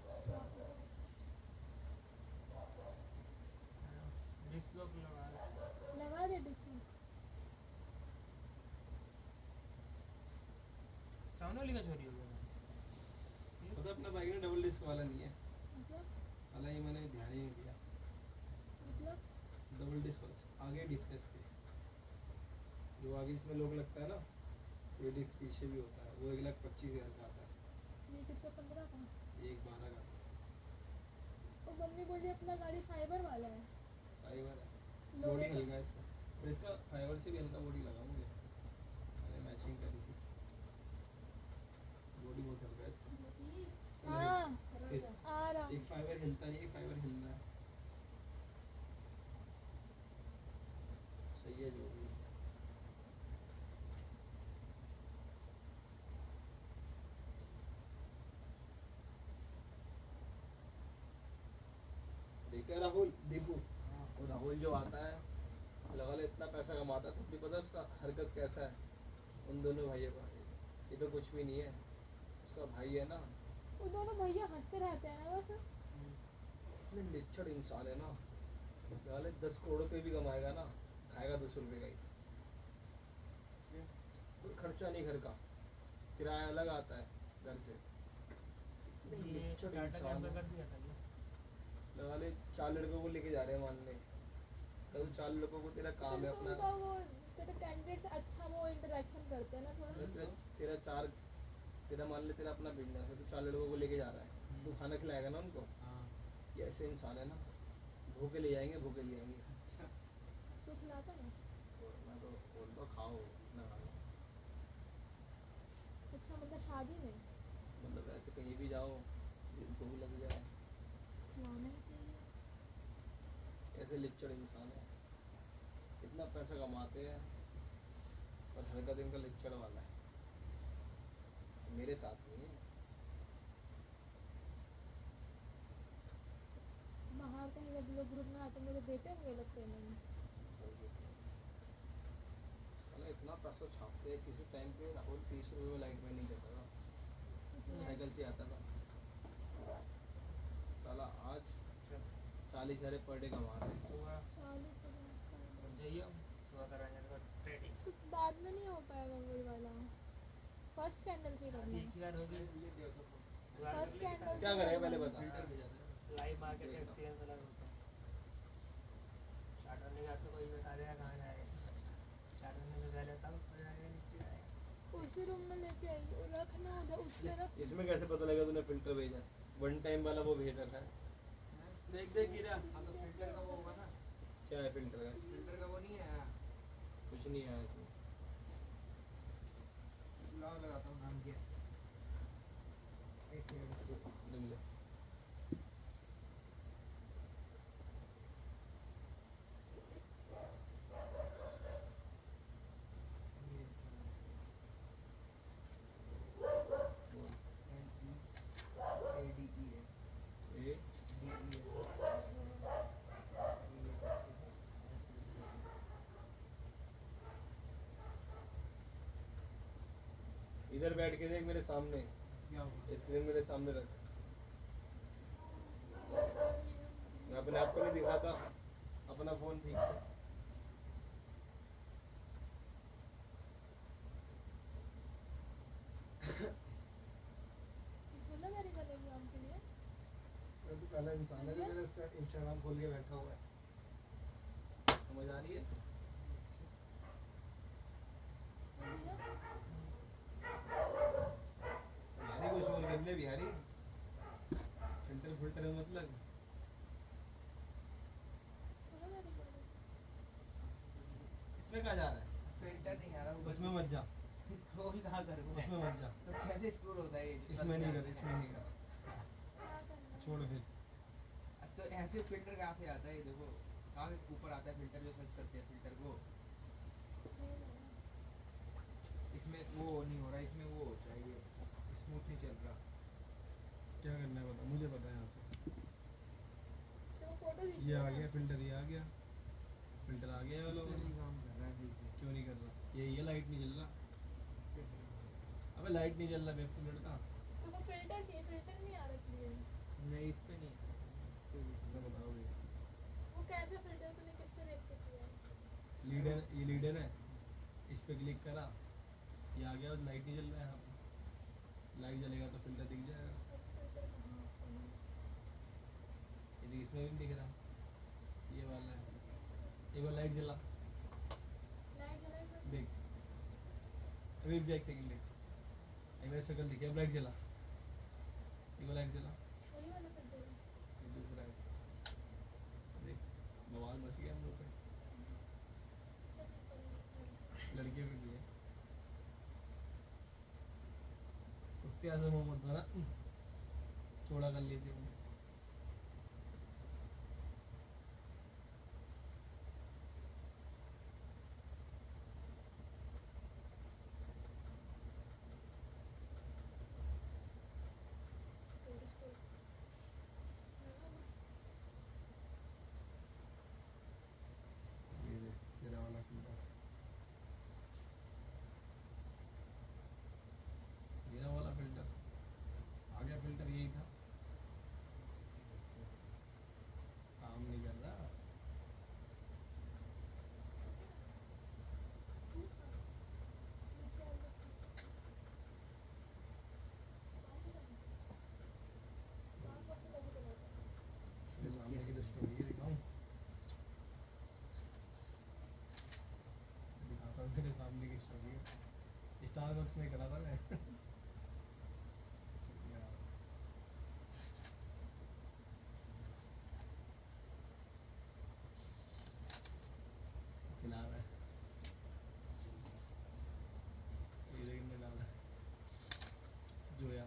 [SPEAKER 4] डिस्क लॉक लगा दो।
[SPEAKER 5] लगा दे डिस्प्ले।
[SPEAKER 4] सामने का चोरी हो गया था।
[SPEAKER 2] मतलब अपना बाइक में डबल डिस्क वाला नहीं है
[SPEAKER 5] मतलब
[SPEAKER 2] हालांकि मैंने ध्यान ही नहीं दिया
[SPEAKER 5] मतलब
[SPEAKER 2] डबल डिस्क वाला आगे डिस्क है इसके जो आगे इसमें लोग लगता है ना ये डिस्क पीछे भी होता है वो 1,25,000 का आता है
[SPEAKER 5] ये कितना 15 का?
[SPEAKER 2] 1,12 का
[SPEAKER 5] तो मम्मी बोली अपना गाड़ी फाइबर वाला है।
[SPEAKER 2] फाइबर है
[SPEAKER 5] लोहे
[SPEAKER 2] बॉडी
[SPEAKER 5] का।
[SPEAKER 2] हल्का है इसका और इसका फाइबर से भी हल्का बॉडी लगाऊंगे मैंने मैचिंग करी थी बॉडी बहुत हल्का है इसका
[SPEAKER 5] हाँ आ रहा।
[SPEAKER 2] एक फाइबर हिलता नहीं एक फाइबर हिल रहा है सही है जो भी देखा राहुल दीपू वो राहुल जो आता है लगा ले इतना पैसा कमाता है तो भी पता है उसका हरकत कैसा है उन दोनों भाइयों का ये तो कुछ भी नहीं है उसका भाई है ना
[SPEAKER 5] वो दोनों भैया हंसते रहते हैं ना बस।
[SPEAKER 2] इतने निच्छड़ इंसान है ना लगा ले 10 करोड़ रुपए भी कमाएगा ना खाएगा 10 रुपए का ही कोई खर्चा नहीं घर का किराया अलग आता है घर से इतने
[SPEAKER 4] ये
[SPEAKER 2] निच्छड़
[SPEAKER 4] डाटा
[SPEAKER 2] इंसान
[SPEAKER 4] कैंसिल
[SPEAKER 2] है।
[SPEAKER 4] कर दिया था ये।
[SPEAKER 2] लगा ले 4 लड़कों को लेके जा रहे हैं मानने कल 4 लड़कों को तेरा काम है
[SPEAKER 5] बिल्कुल
[SPEAKER 2] अपना
[SPEAKER 5] उनका वो तेरे कैंडिडेट से अच्छा वो इंटरेक्शन करते हैं ना
[SPEAKER 2] तेरा
[SPEAKER 5] थोड़ा।
[SPEAKER 2] तेरा चार तेरा मान ले तेरा अपना बिजनेस है तो 4 लड़कों को लेके जा रहा है तू खाना खिलाएगा ना उनको ये ऐसे इंसान है ना भूखे ले जाएंगे अच्छा
[SPEAKER 5] तो खिलाता ना।
[SPEAKER 2] मैं तो बोलता खाओ इतना खा लो
[SPEAKER 5] अच्छा मतलब शादी में
[SPEAKER 2] मतलब ऐसे कहीं भी जाओ भूख लग जाए
[SPEAKER 5] खिलाना ही चाहिए।
[SPEAKER 2] ऐसे लिच्चड़ इंसान है इतना पैसा कमाते हैं और हरकत इनका लिच्चड़ वाला है मेरे साथ नहीं है
[SPEAKER 5] बाहर कहीं जब लोग ग्रुप में आते मेरे बेटे होंगे लगते हैं मैंने।
[SPEAKER 2] साला इतना पैसा छापते हैं किसी टाइम पे राहुल 30 रुपये में लाइट में नहीं देता था साइकिल से आता था साला आज 40,000 पर डे कमा रहे हैं
[SPEAKER 4] सुबह
[SPEAKER 5] 40
[SPEAKER 4] जाइए हम सुबह कराएंगे तो ट्रेडिंग।
[SPEAKER 5] तो बाद में नहीं हो पाएगा वही वाला। फर्स्ट कैंडल से करना
[SPEAKER 4] एक
[SPEAKER 5] है।
[SPEAKER 4] ही बार होगी।
[SPEAKER 5] फर्स्ट कैंडल
[SPEAKER 2] क्या करें पहले बता
[SPEAKER 4] लाइव मार्केट का एक्सपीरियंस अलग होता है। चार्टर नहीं जाते कोई बता देगा कहाँ जाएगा। चार्टर में तो जाता हूँ ऊपर जाएगा नीचे जाएगा।
[SPEAKER 5] उसी रूम में लेके आई और रखना उधर उस तरफ।
[SPEAKER 2] इसमें कैसे पता लगा तूने फिल्टर भेजा वन टाइम वाला वो भेज रखा है
[SPEAKER 6] देख गिरा हाँ तो फिल्टर का वो होगा ना
[SPEAKER 2] क्या है फिल्टर का
[SPEAKER 6] फिल्टर का वो नहीं है
[SPEAKER 2] कुछ नहीं आया इसमें
[SPEAKER 6] लगाता हूँ नाम क्या एक मिनट
[SPEAKER 2] ले ले ए इधर बैठ के देख मेरे सामने
[SPEAKER 6] क्या होगा
[SPEAKER 2] स्क्रीन मेरे सामने रख मैं अपने आप को नहीं दिखाता अपना फोन ठीक से
[SPEAKER 5] झूला मेरे गले में आम के लिए।
[SPEAKER 2] मैं तो पहला इंसान है जो मेरा इसका इंस्टाग्राम खोल के बैठा हुआ है समझ आ रही है
[SPEAKER 5] भैया
[SPEAKER 2] कहाँ जा रहा है?
[SPEAKER 6] फिल्टर नहीं आ रहा ऊपर
[SPEAKER 2] उसमें मत जा,
[SPEAKER 6] तो ही कहाँ करूँ मैं?
[SPEAKER 2] उसमें मत जा,
[SPEAKER 6] तो कैसे स्क्रोल होता है ये?
[SPEAKER 2] इसमें नहीं कर, इसमें नहीं कर,
[SPEAKER 5] क्या करना है?
[SPEAKER 2] छोड़ फिर।
[SPEAKER 6] तो ऐसे फिल्टर कहाँ से आता है? ये देखो कहाँ से ऊपर आता है फिल्टर, जो सर्च करते हैं फिल्टर को।
[SPEAKER 5] नहीं है।
[SPEAKER 6] इसमें वो नहीं हो रहा, इसमें वो चाहिए, स्मूथ नहीं चल रहा।
[SPEAKER 2] क्या करना है बता, मुझे पता है यहाँ से।
[SPEAKER 5] तो वो फोटो
[SPEAKER 2] ये
[SPEAKER 5] खींचिए
[SPEAKER 2] आ
[SPEAKER 5] ना।
[SPEAKER 2] गया फिल्टर, ये आ गया फिल्टर, आ गया ये वाला
[SPEAKER 6] इसमें
[SPEAKER 2] वाला।
[SPEAKER 6] नहीं काम कर रहा है देखिए।
[SPEAKER 2] क्यों नहीं कर रहा? ये लाइट नहीं जल रहा। अबे लाइट नहीं जल रहा बेवकूफ लड़का।
[SPEAKER 5] तो वो फिल्टर चाहिए, फिल्टर नहीं आ रहा क्लियर।
[SPEAKER 6] नहीं इस पे नहीं है।
[SPEAKER 2] तो बताओ भैया।
[SPEAKER 5] वो कैसा फिल्टर तूने किससे देख के किया है?
[SPEAKER 2] लीडर, ये लीडर है, इस पे क्लिक करा, ये आ गया और लाइट नहीं जल रहा है यहाँ पे। लाइट जलेगा तो फिल्टर दिख जाएगा।
[SPEAKER 5] अब फिल्टर कहाँ होता है?
[SPEAKER 2] ये देख, इसमें भी नहीं दिख रहा, ये वाला है। एक बार लाइट जला,
[SPEAKER 5] लाइट जलाई पर
[SPEAKER 2] देख अभी रुक जा, एक सेकंड देख, एक बार शक्ल दिखी, अब लाइट जला, एक बार लाइट जला,
[SPEAKER 5] वही वाला फिल्टर है।
[SPEAKER 2] ये दूसरा है, देख बवाल मच गया हम लोग पे,
[SPEAKER 5] चल ऊपर
[SPEAKER 2] लड़के पे भी है। कुत्ते ऐसे मोहम्मद बना चौड़ा कर लेते हैं।
[SPEAKER 5] फिर उसको
[SPEAKER 2] ये देख तेरा वाला फिल्टर, मेरा वाला फिल्टर आ गया, फिल्टर यही था, काम नहीं कर रहा।
[SPEAKER 5] नीचे आ गया। चालू करना। स्टार्ट कब से कैसे चलाता है?
[SPEAKER 2] तेरे सामने की तो स्टोरी है, दिखाऊं? दिखाता हूँ तेरे सामने की स्टोरी है, स्टारबक्स में करा था मैं। खिला रहा है, ये लेकिन में डाला है जोया।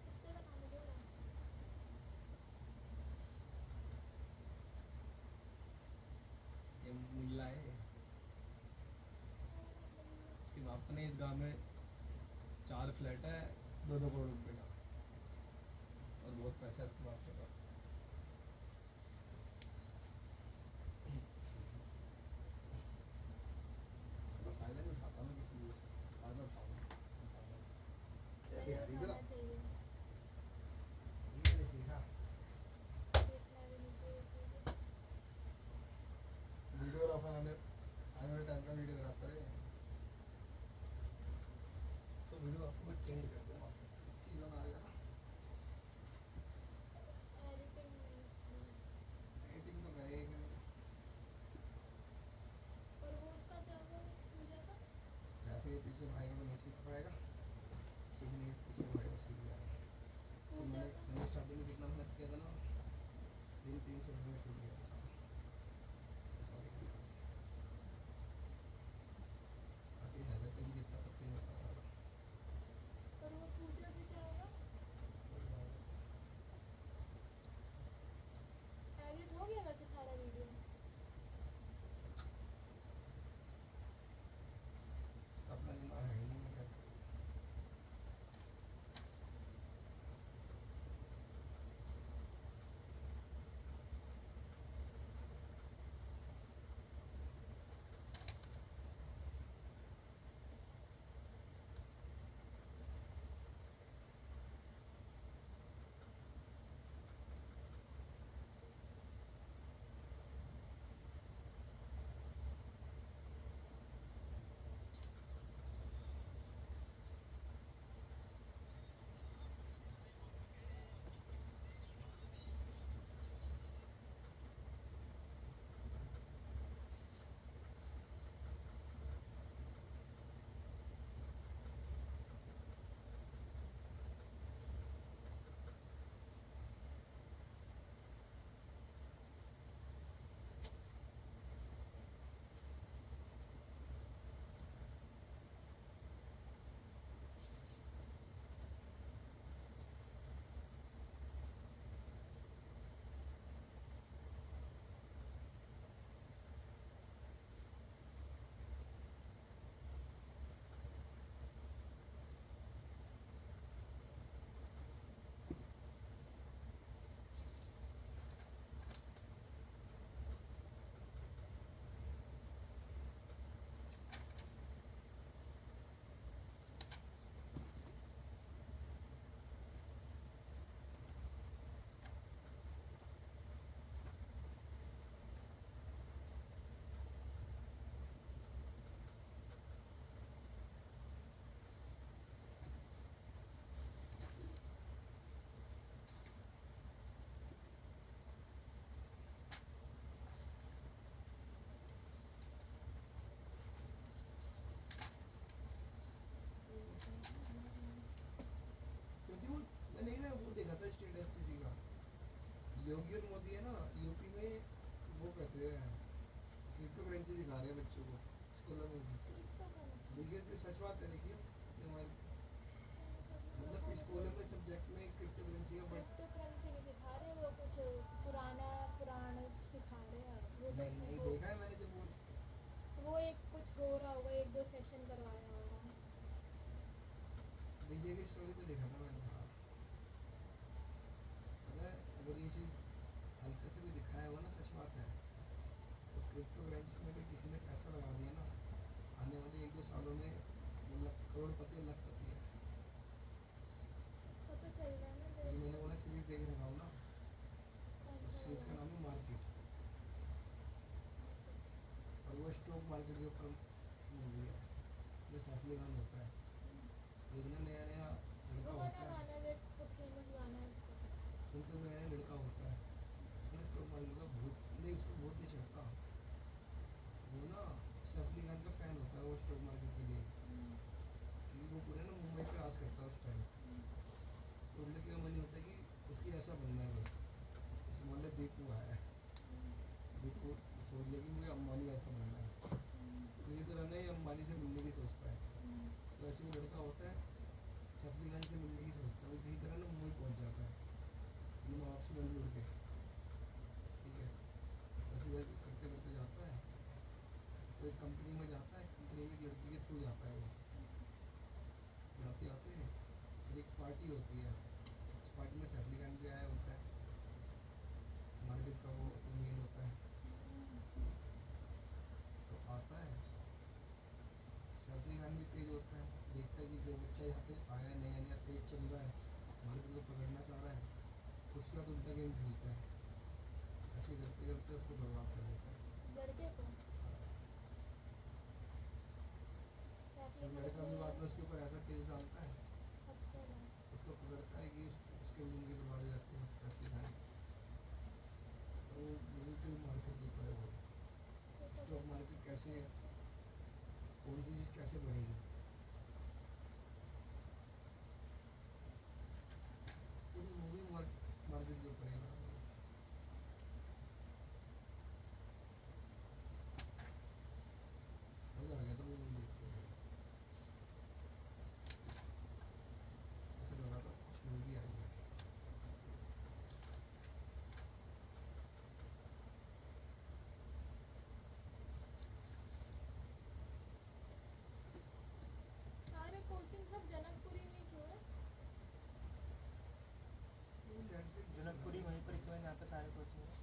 [SPEAKER 5] कुत्ते का नाम है जोया।
[SPEAKER 2] ये मुल्ला है, इसके बाप ने इस गांव में 4 फ्लैट है, 2-2 करोड़ रुपए का, और बहुत पैसा है इसके बाप के पास। मैं फायदा नहीं उठाता मैं किसी चीज़ से, फायदा उठाऊंगा इंसान का।
[SPEAKER 5] नहीं उठाना चाहिए।
[SPEAKER 2] ये मैंने सीखा।
[SPEAKER 5] देखना भी नहीं चाहिए चीज़ें।
[SPEAKER 2] वीडियोग्राफर आने आने वाले टाइम का वीडियोग्राफर है, सो वीडियोग्राफर को चेंज कर दूंगा, सीजन आएगा ना।
[SPEAKER 5] एडिटिंग नहीं।
[SPEAKER 2] एडिटिंग तो मैं एक
[SPEAKER 5] और वो उसका क्या हुआ पूजा का?
[SPEAKER 2] ऐसे ही पीछे भागेगा तो नहीं सीख पाएगा, सीखने के पीछे भागेगा सीख जाएगा। तो
[SPEAKER 5] पूजा का
[SPEAKER 2] मैंने स्टार्टिंग में कितना मेहनत किया था ना, 300 में छूट गया था। अभी हैदर पे भी कितना पत्ते नहीं पा रहा।
[SPEAKER 5] और वो पूजा भी क्या होगा? एडिट हो गया वैसे सारा वीडियो?
[SPEAKER 2] अपना दिमाग है ही नहीं मेरा। योगी और मोदी है ना यूपी में वो कहते हैं क्रिप्टो करेंसी दिखा रहे हैं बच्चों को स्कूलों में भी। देखिए तो सच बात है, देखिए ये मतलब स्कूलों में सब्जेक्ट में क्रिप्टो करेंसी का
[SPEAKER 5] क्रिप्टो करेंसी नहीं दिखा रहे, वो कुछ पुराना पुराण सिखा रहे हैं वो तो
[SPEAKER 2] नहीं देखा है मैंने जब
[SPEAKER 5] वो एक कुछ हो रहा होगा, एक दो सेशन करवाया होगा।
[SPEAKER 2] विजय की स्टोरी पे देखा था मैंने। हाँ पता है, अगर ये चीज़ हल्के से भी दिखाया हुआ ना, सच बात है, तो क्रिप्टो करेंसी में भी किसी ने पैसा लगा दिया ना, आने वाले 1-2 सालों में मतलब करोड़पति लखपति है।
[SPEAKER 5] पता चल रहा है ना
[SPEAKER 2] ये
[SPEAKER 5] देश
[SPEAKER 2] मैंने
[SPEAKER 5] को।
[SPEAKER 2] बोला सीरीज देख रहा हूँ ना,
[SPEAKER 5] कौन
[SPEAKER 2] उस
[SPEAKER 5] सा
[SPEAKER 2] सीरीज का
[SPEAKER 5] वाला?
[SPEAKER 2] नाम है मार्केट, और वो स्टॉक मार्केट के ऊपर मूवी है। जो सैफ अली खान होता है, एक ना नया नया लड़का
[SPEAKER 5] वो
[SPEAKER 2] होता
[SPEAKER 5] गाना
[SPEAKER 2] है,
[SPEAKER 5] गाना है, वो फेमस गाना है उसका।
[SPEAKER 2] उनका नया नया लड़का होता है, उसने स्टॉक मार्केट का भूत नहीं, उसको भूत नहीं चढ़ता, वो ना सैफ अली खान का फैन होता है वो स्टॉक मार्केट के लिए, क्योंकि वो पूरे ना मुंबई पे राज करता है उस टाइम। तो उन लड़के का मन होता है कि उसकी ऐसा बनना है बस। जैसे मान लो दीपू आया है, दीपू सोच लिया कि मुझे अंबानी ऐसा बनना है, तो ये तो रहना ही अंबानी से मिलने की सोचता है। तो ऐसे वो लड़का होता है, सैफ अली खान से मिलने की सोचता है, वो कहीं तरह ना मुंबई पहुंच जाता है अपने माँ बाप से मिल जुल के, ठीक है। ऐसे करके करते करते जाता है, तो एक कंपनी में जाता है, कंपनी में एक लड़की के थ्रू जाता है वो, जाते आते फिर एक पार्टी होती है, उस पार्टी में सैफ अली खान भी आया होता है, मार्केट का वो मेन होता है। तो आता है, सैफ अली खान भी तेज होता है, देखता है कि जो बच्चा यहाँ पे आया है नया नया तेज चल रहा है, मार्केट को पकड़ना चाह रहा है, उसके बाद उल्टा गेम खेलता है, ऐसे करते करते उसको बर्बाद कर देता है।
[SPEAKER 5] लड़के को
[SPEAKER 2] तो लड़का भी बाद में उसके ऊपर ऐसा केस डालता है,
[SPEAKER 5] अच्छा है।
[SPEAKER 2] उसको पकड़ता है कि उसके भी ज़िंदगी बर्बाद हो जाती है सैफ अली खान। तो मूवी तो मार्केट के ऊपर है वो, स्टॉक मार्केट कैसे, कौन सी चीज़ कैसे बढ़ेगी, पूरी मूवी मार्केट के ऊपर है ना। मज़ा आ गया था मूवी देख के, ऐसा लगा था कुछ मूवी आई है।
[SPEAKER 5] सारे कोचिंग सब जनकपुरी में क्यों है?
[SPEAKER 2] नेटफ्लिक्स
[SPEAKER 4] जनकपुरी वहीं पर क्यों है जहाँ पर सारे कोचिंग है?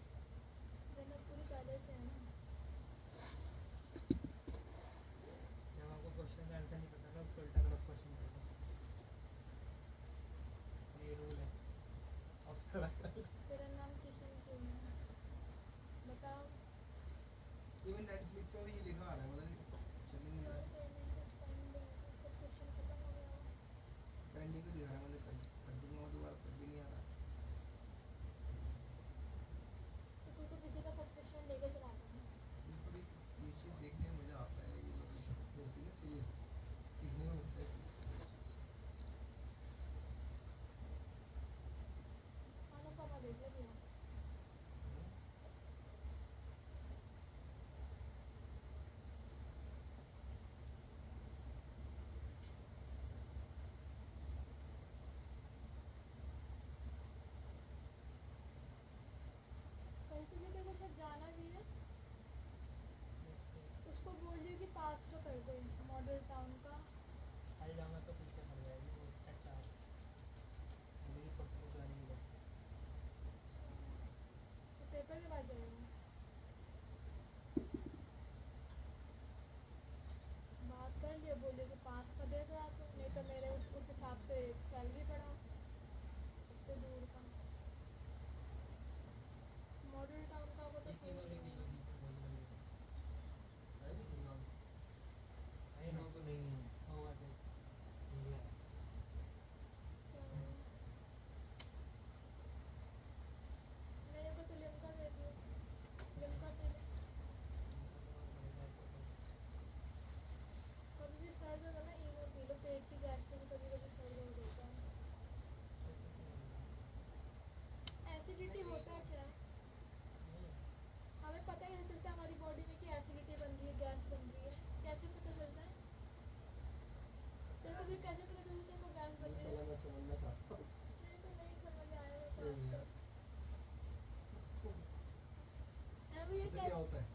[SPEAKER 5] जनकपुरी पहले से है ना।
[SPEAKER 4] जब आपको क्वेश्चन का आंसर नहीं पता ना, उसको उल्टा गलत क्वेश्चन कर दो, ये रूल है ऑप्शनल।
[SPEAKER 5] तेरा नाम किशन क्यों है? बताओ।
[SPEAKER 2] इवन नेटफ्लिक्स में भी ये लिखा आ रहा है, मतलब चल ही नहीं रहा है,
[SPEAKER 5] पेमेंट इज पेंडिंग, सब क्वेश्चन खत्म हो गया हो।
[SPEAKER 2] पेंडिंग को दिखा रहा है, मतलब कर दूंगा दोबारा तब भी नहीं आ रहा।
[SPEAKER 5] तो तू तो किसी का सब्सक्रिप्शन लेके चलाता है।
[SPEAKER 2] बिल्कुल ये चीज़ देखने में मज़ा आता है, ये जो होती है ना सीरीज, सीखने में मिलता है चीज़।
[SPEAKER 5] खाना कमा देख ले भैया। कल से भी तेरे को शायद जाना भी है। उसको बोलिए कि पास तो कर दे मॉडल टाउन का।
[SPEAKER 4] कल जाऊँगा तो पीछे पड़ जाएगी वो चर्चा, मेरी परसों को ज्वाइनिंग है।
[SPEAKER 5] तो पेपर के बाद जाएगा। बात कर लिया, बोलिए कि पास का दे दो आप, नहीं तो मेरे उस हिसाब से सैलरी बढ़ाओ इतने दूर का। मॉडल टाउन का वो तो
[SPEAKER 4] एक ही
[SPEAKER 5] सही
[SPEAKER 4] बोलेगी
[SPEAKER 5] है।
[SPEAKER 4] योगी को बोल देंगे,
[SPEAKER 2] है नहीं कोई काम?
[SPEAKER 4] नहीं हो तो नहीं होगा तो इंडिया है।
[SPEAKER 5] क्या नहीं? मेरे को तो लिमका दे दियो, लिमका पी ले। कभी भी सर दर्द ना इनो पी लो, पेट की गैस से भी कभी कभी सर दर्द होता है। ऐसे एसिडिटी होता क्या है? हमें पता कैसे चलता है हमारी बॉडी में कि एसिडिटी बन रही है, गैस बन रही है? कैसे पता चलता है? तेरे को भी कैसे पता चलता है को गैस बन
[SPEAKER 2] ये
[SPEAKER 5] रही
[SPEAKER 2] साला
[SPEAKER 5] है?
[SPEAKER 2] मैं समझना चाहता हूँ।
[SPEAKER 5] मेरे को नहीं समझ आएगा तो
[SPEAKER 2] सही है।
[SPEAKER 5] है भैया
[SPEAKER 2] पता क्या
[SPEAKER 5] कैसे?
[SPEAKER 2] होता है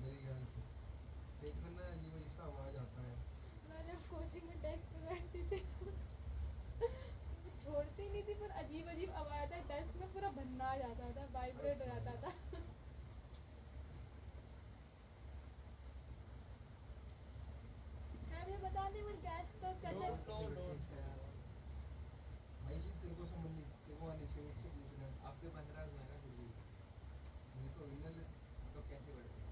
[SPEAKER 2] मेरी ख्याल से पेट में ना अजीब अजीब सा आवाज आता है।
[SPEAKER 5] मैं जब कोचिंग में डेस्क पे बैठती थी मैं छोड़ती नहीं थी, पर अजीब अजीब आवाज आता है, डेस्क में पूरा भन्ना आ जाता था, वाइब्रेट हो जाता था। है भैया बता दे, पर गैस तो कैसे?
[SPEAKER 2] भाई जी तेरे को समझनी तेरे को आनी चाहिए मुझसे पूछना है।
[SPEAKER 6] आपके 15 में है ना फिर भी
[SPEAKER 2] मुझे तो इनल
[SPEAKER 6] तो कैसे बढ़ते हैं?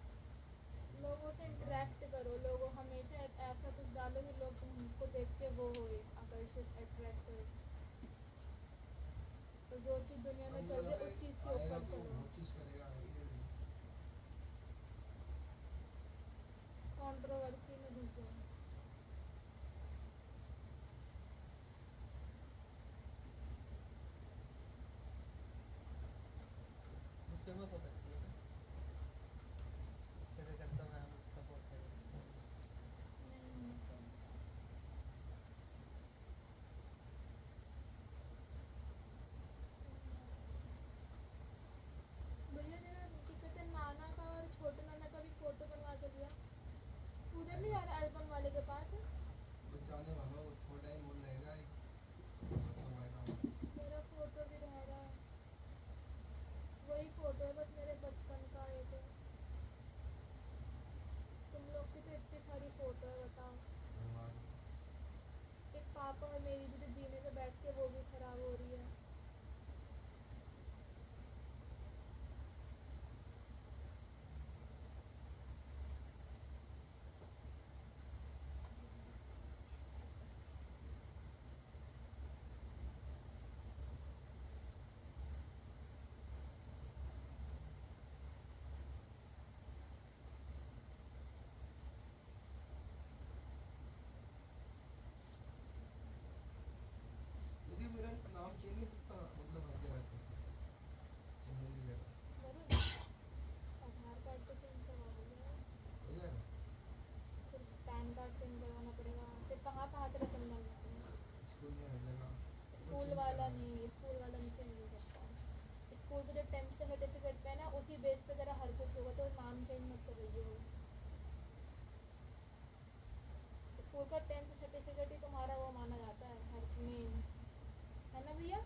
[SPEAKER 5] लोगों से इंटरेक्ट करो, लोगों हमेशा ऐसा कुछ डालो कि लोग तुमको देख के वो हो आकर्षित, अट्रैक्ट हो। तो जो चीज़ दुनिया में चल रही है उस चीज़ के
[SPEAKER 2] आएगा
[SPEAKER 5] ऊपर
[SPEAKER 2] तो
[SPEAKER 5] चलो।
[SPEAKER 2] बहुत चीज करेगा ये
[SPEAKER 5] कंट्रोवर्सी में घुस जाओ।
[SPEAKER 4] फेमस हो सकती है ना, अच्छे से करता मैं सपोर्ट करें।
[SPEAKER 5] नहीं होता। भैया मेरा क्या कहते हैं, नाना का और छोटे नाना का भी फोटो बनवा के दिया। उधर नहीं जा रहा एल्बम वाले के पास?
[SPEAKER 2] बचाने वाला वो थोड़ा ही मोल रहेगा समय का।
[SPEAKER 5] मेरा फोटो भी रह रहा है, वही फोटो है बस मेरे बचपन का एक है। तुम लोग की तो इतनी सारी फोटो है, बताओ। एक पापा और मेरी भी जो जीने पे बैठ के वो भी खराब हो रही है।
[SPEAKER 2] यदि मेरा नाम चेंज नहीं करता मतलब हर जगह से चेंज नहीं जगह
[SPEAKER 5] वरुण, आधार कार्ड तो चेंज करवा दिया,
[SPEAKER 2] हो जाएगा।
[SPEAKER 5] फिर पैन कार्ड चेंज करवाना पड़ेगा, फिर कहाँ कहाँ तेरा चेंज करना पड़ेगा।
[SPEAKER 2] स्कूल में हर जगह
[SPEAKER 5] स्कूल वाला नहीं, स्कूल वाला नहीं चेंज हो सकता। स्कूल का जो 10th का सर्टिफिकेट पे है ना, उसी बेस पे तेरा हर कुछ होगा, तो नाम चेंज मत कर रही हो। स्कूल का 10th सर्टिफिकेट ही तुम्हारा वो माना जाता है हर मेन, है ना भैया?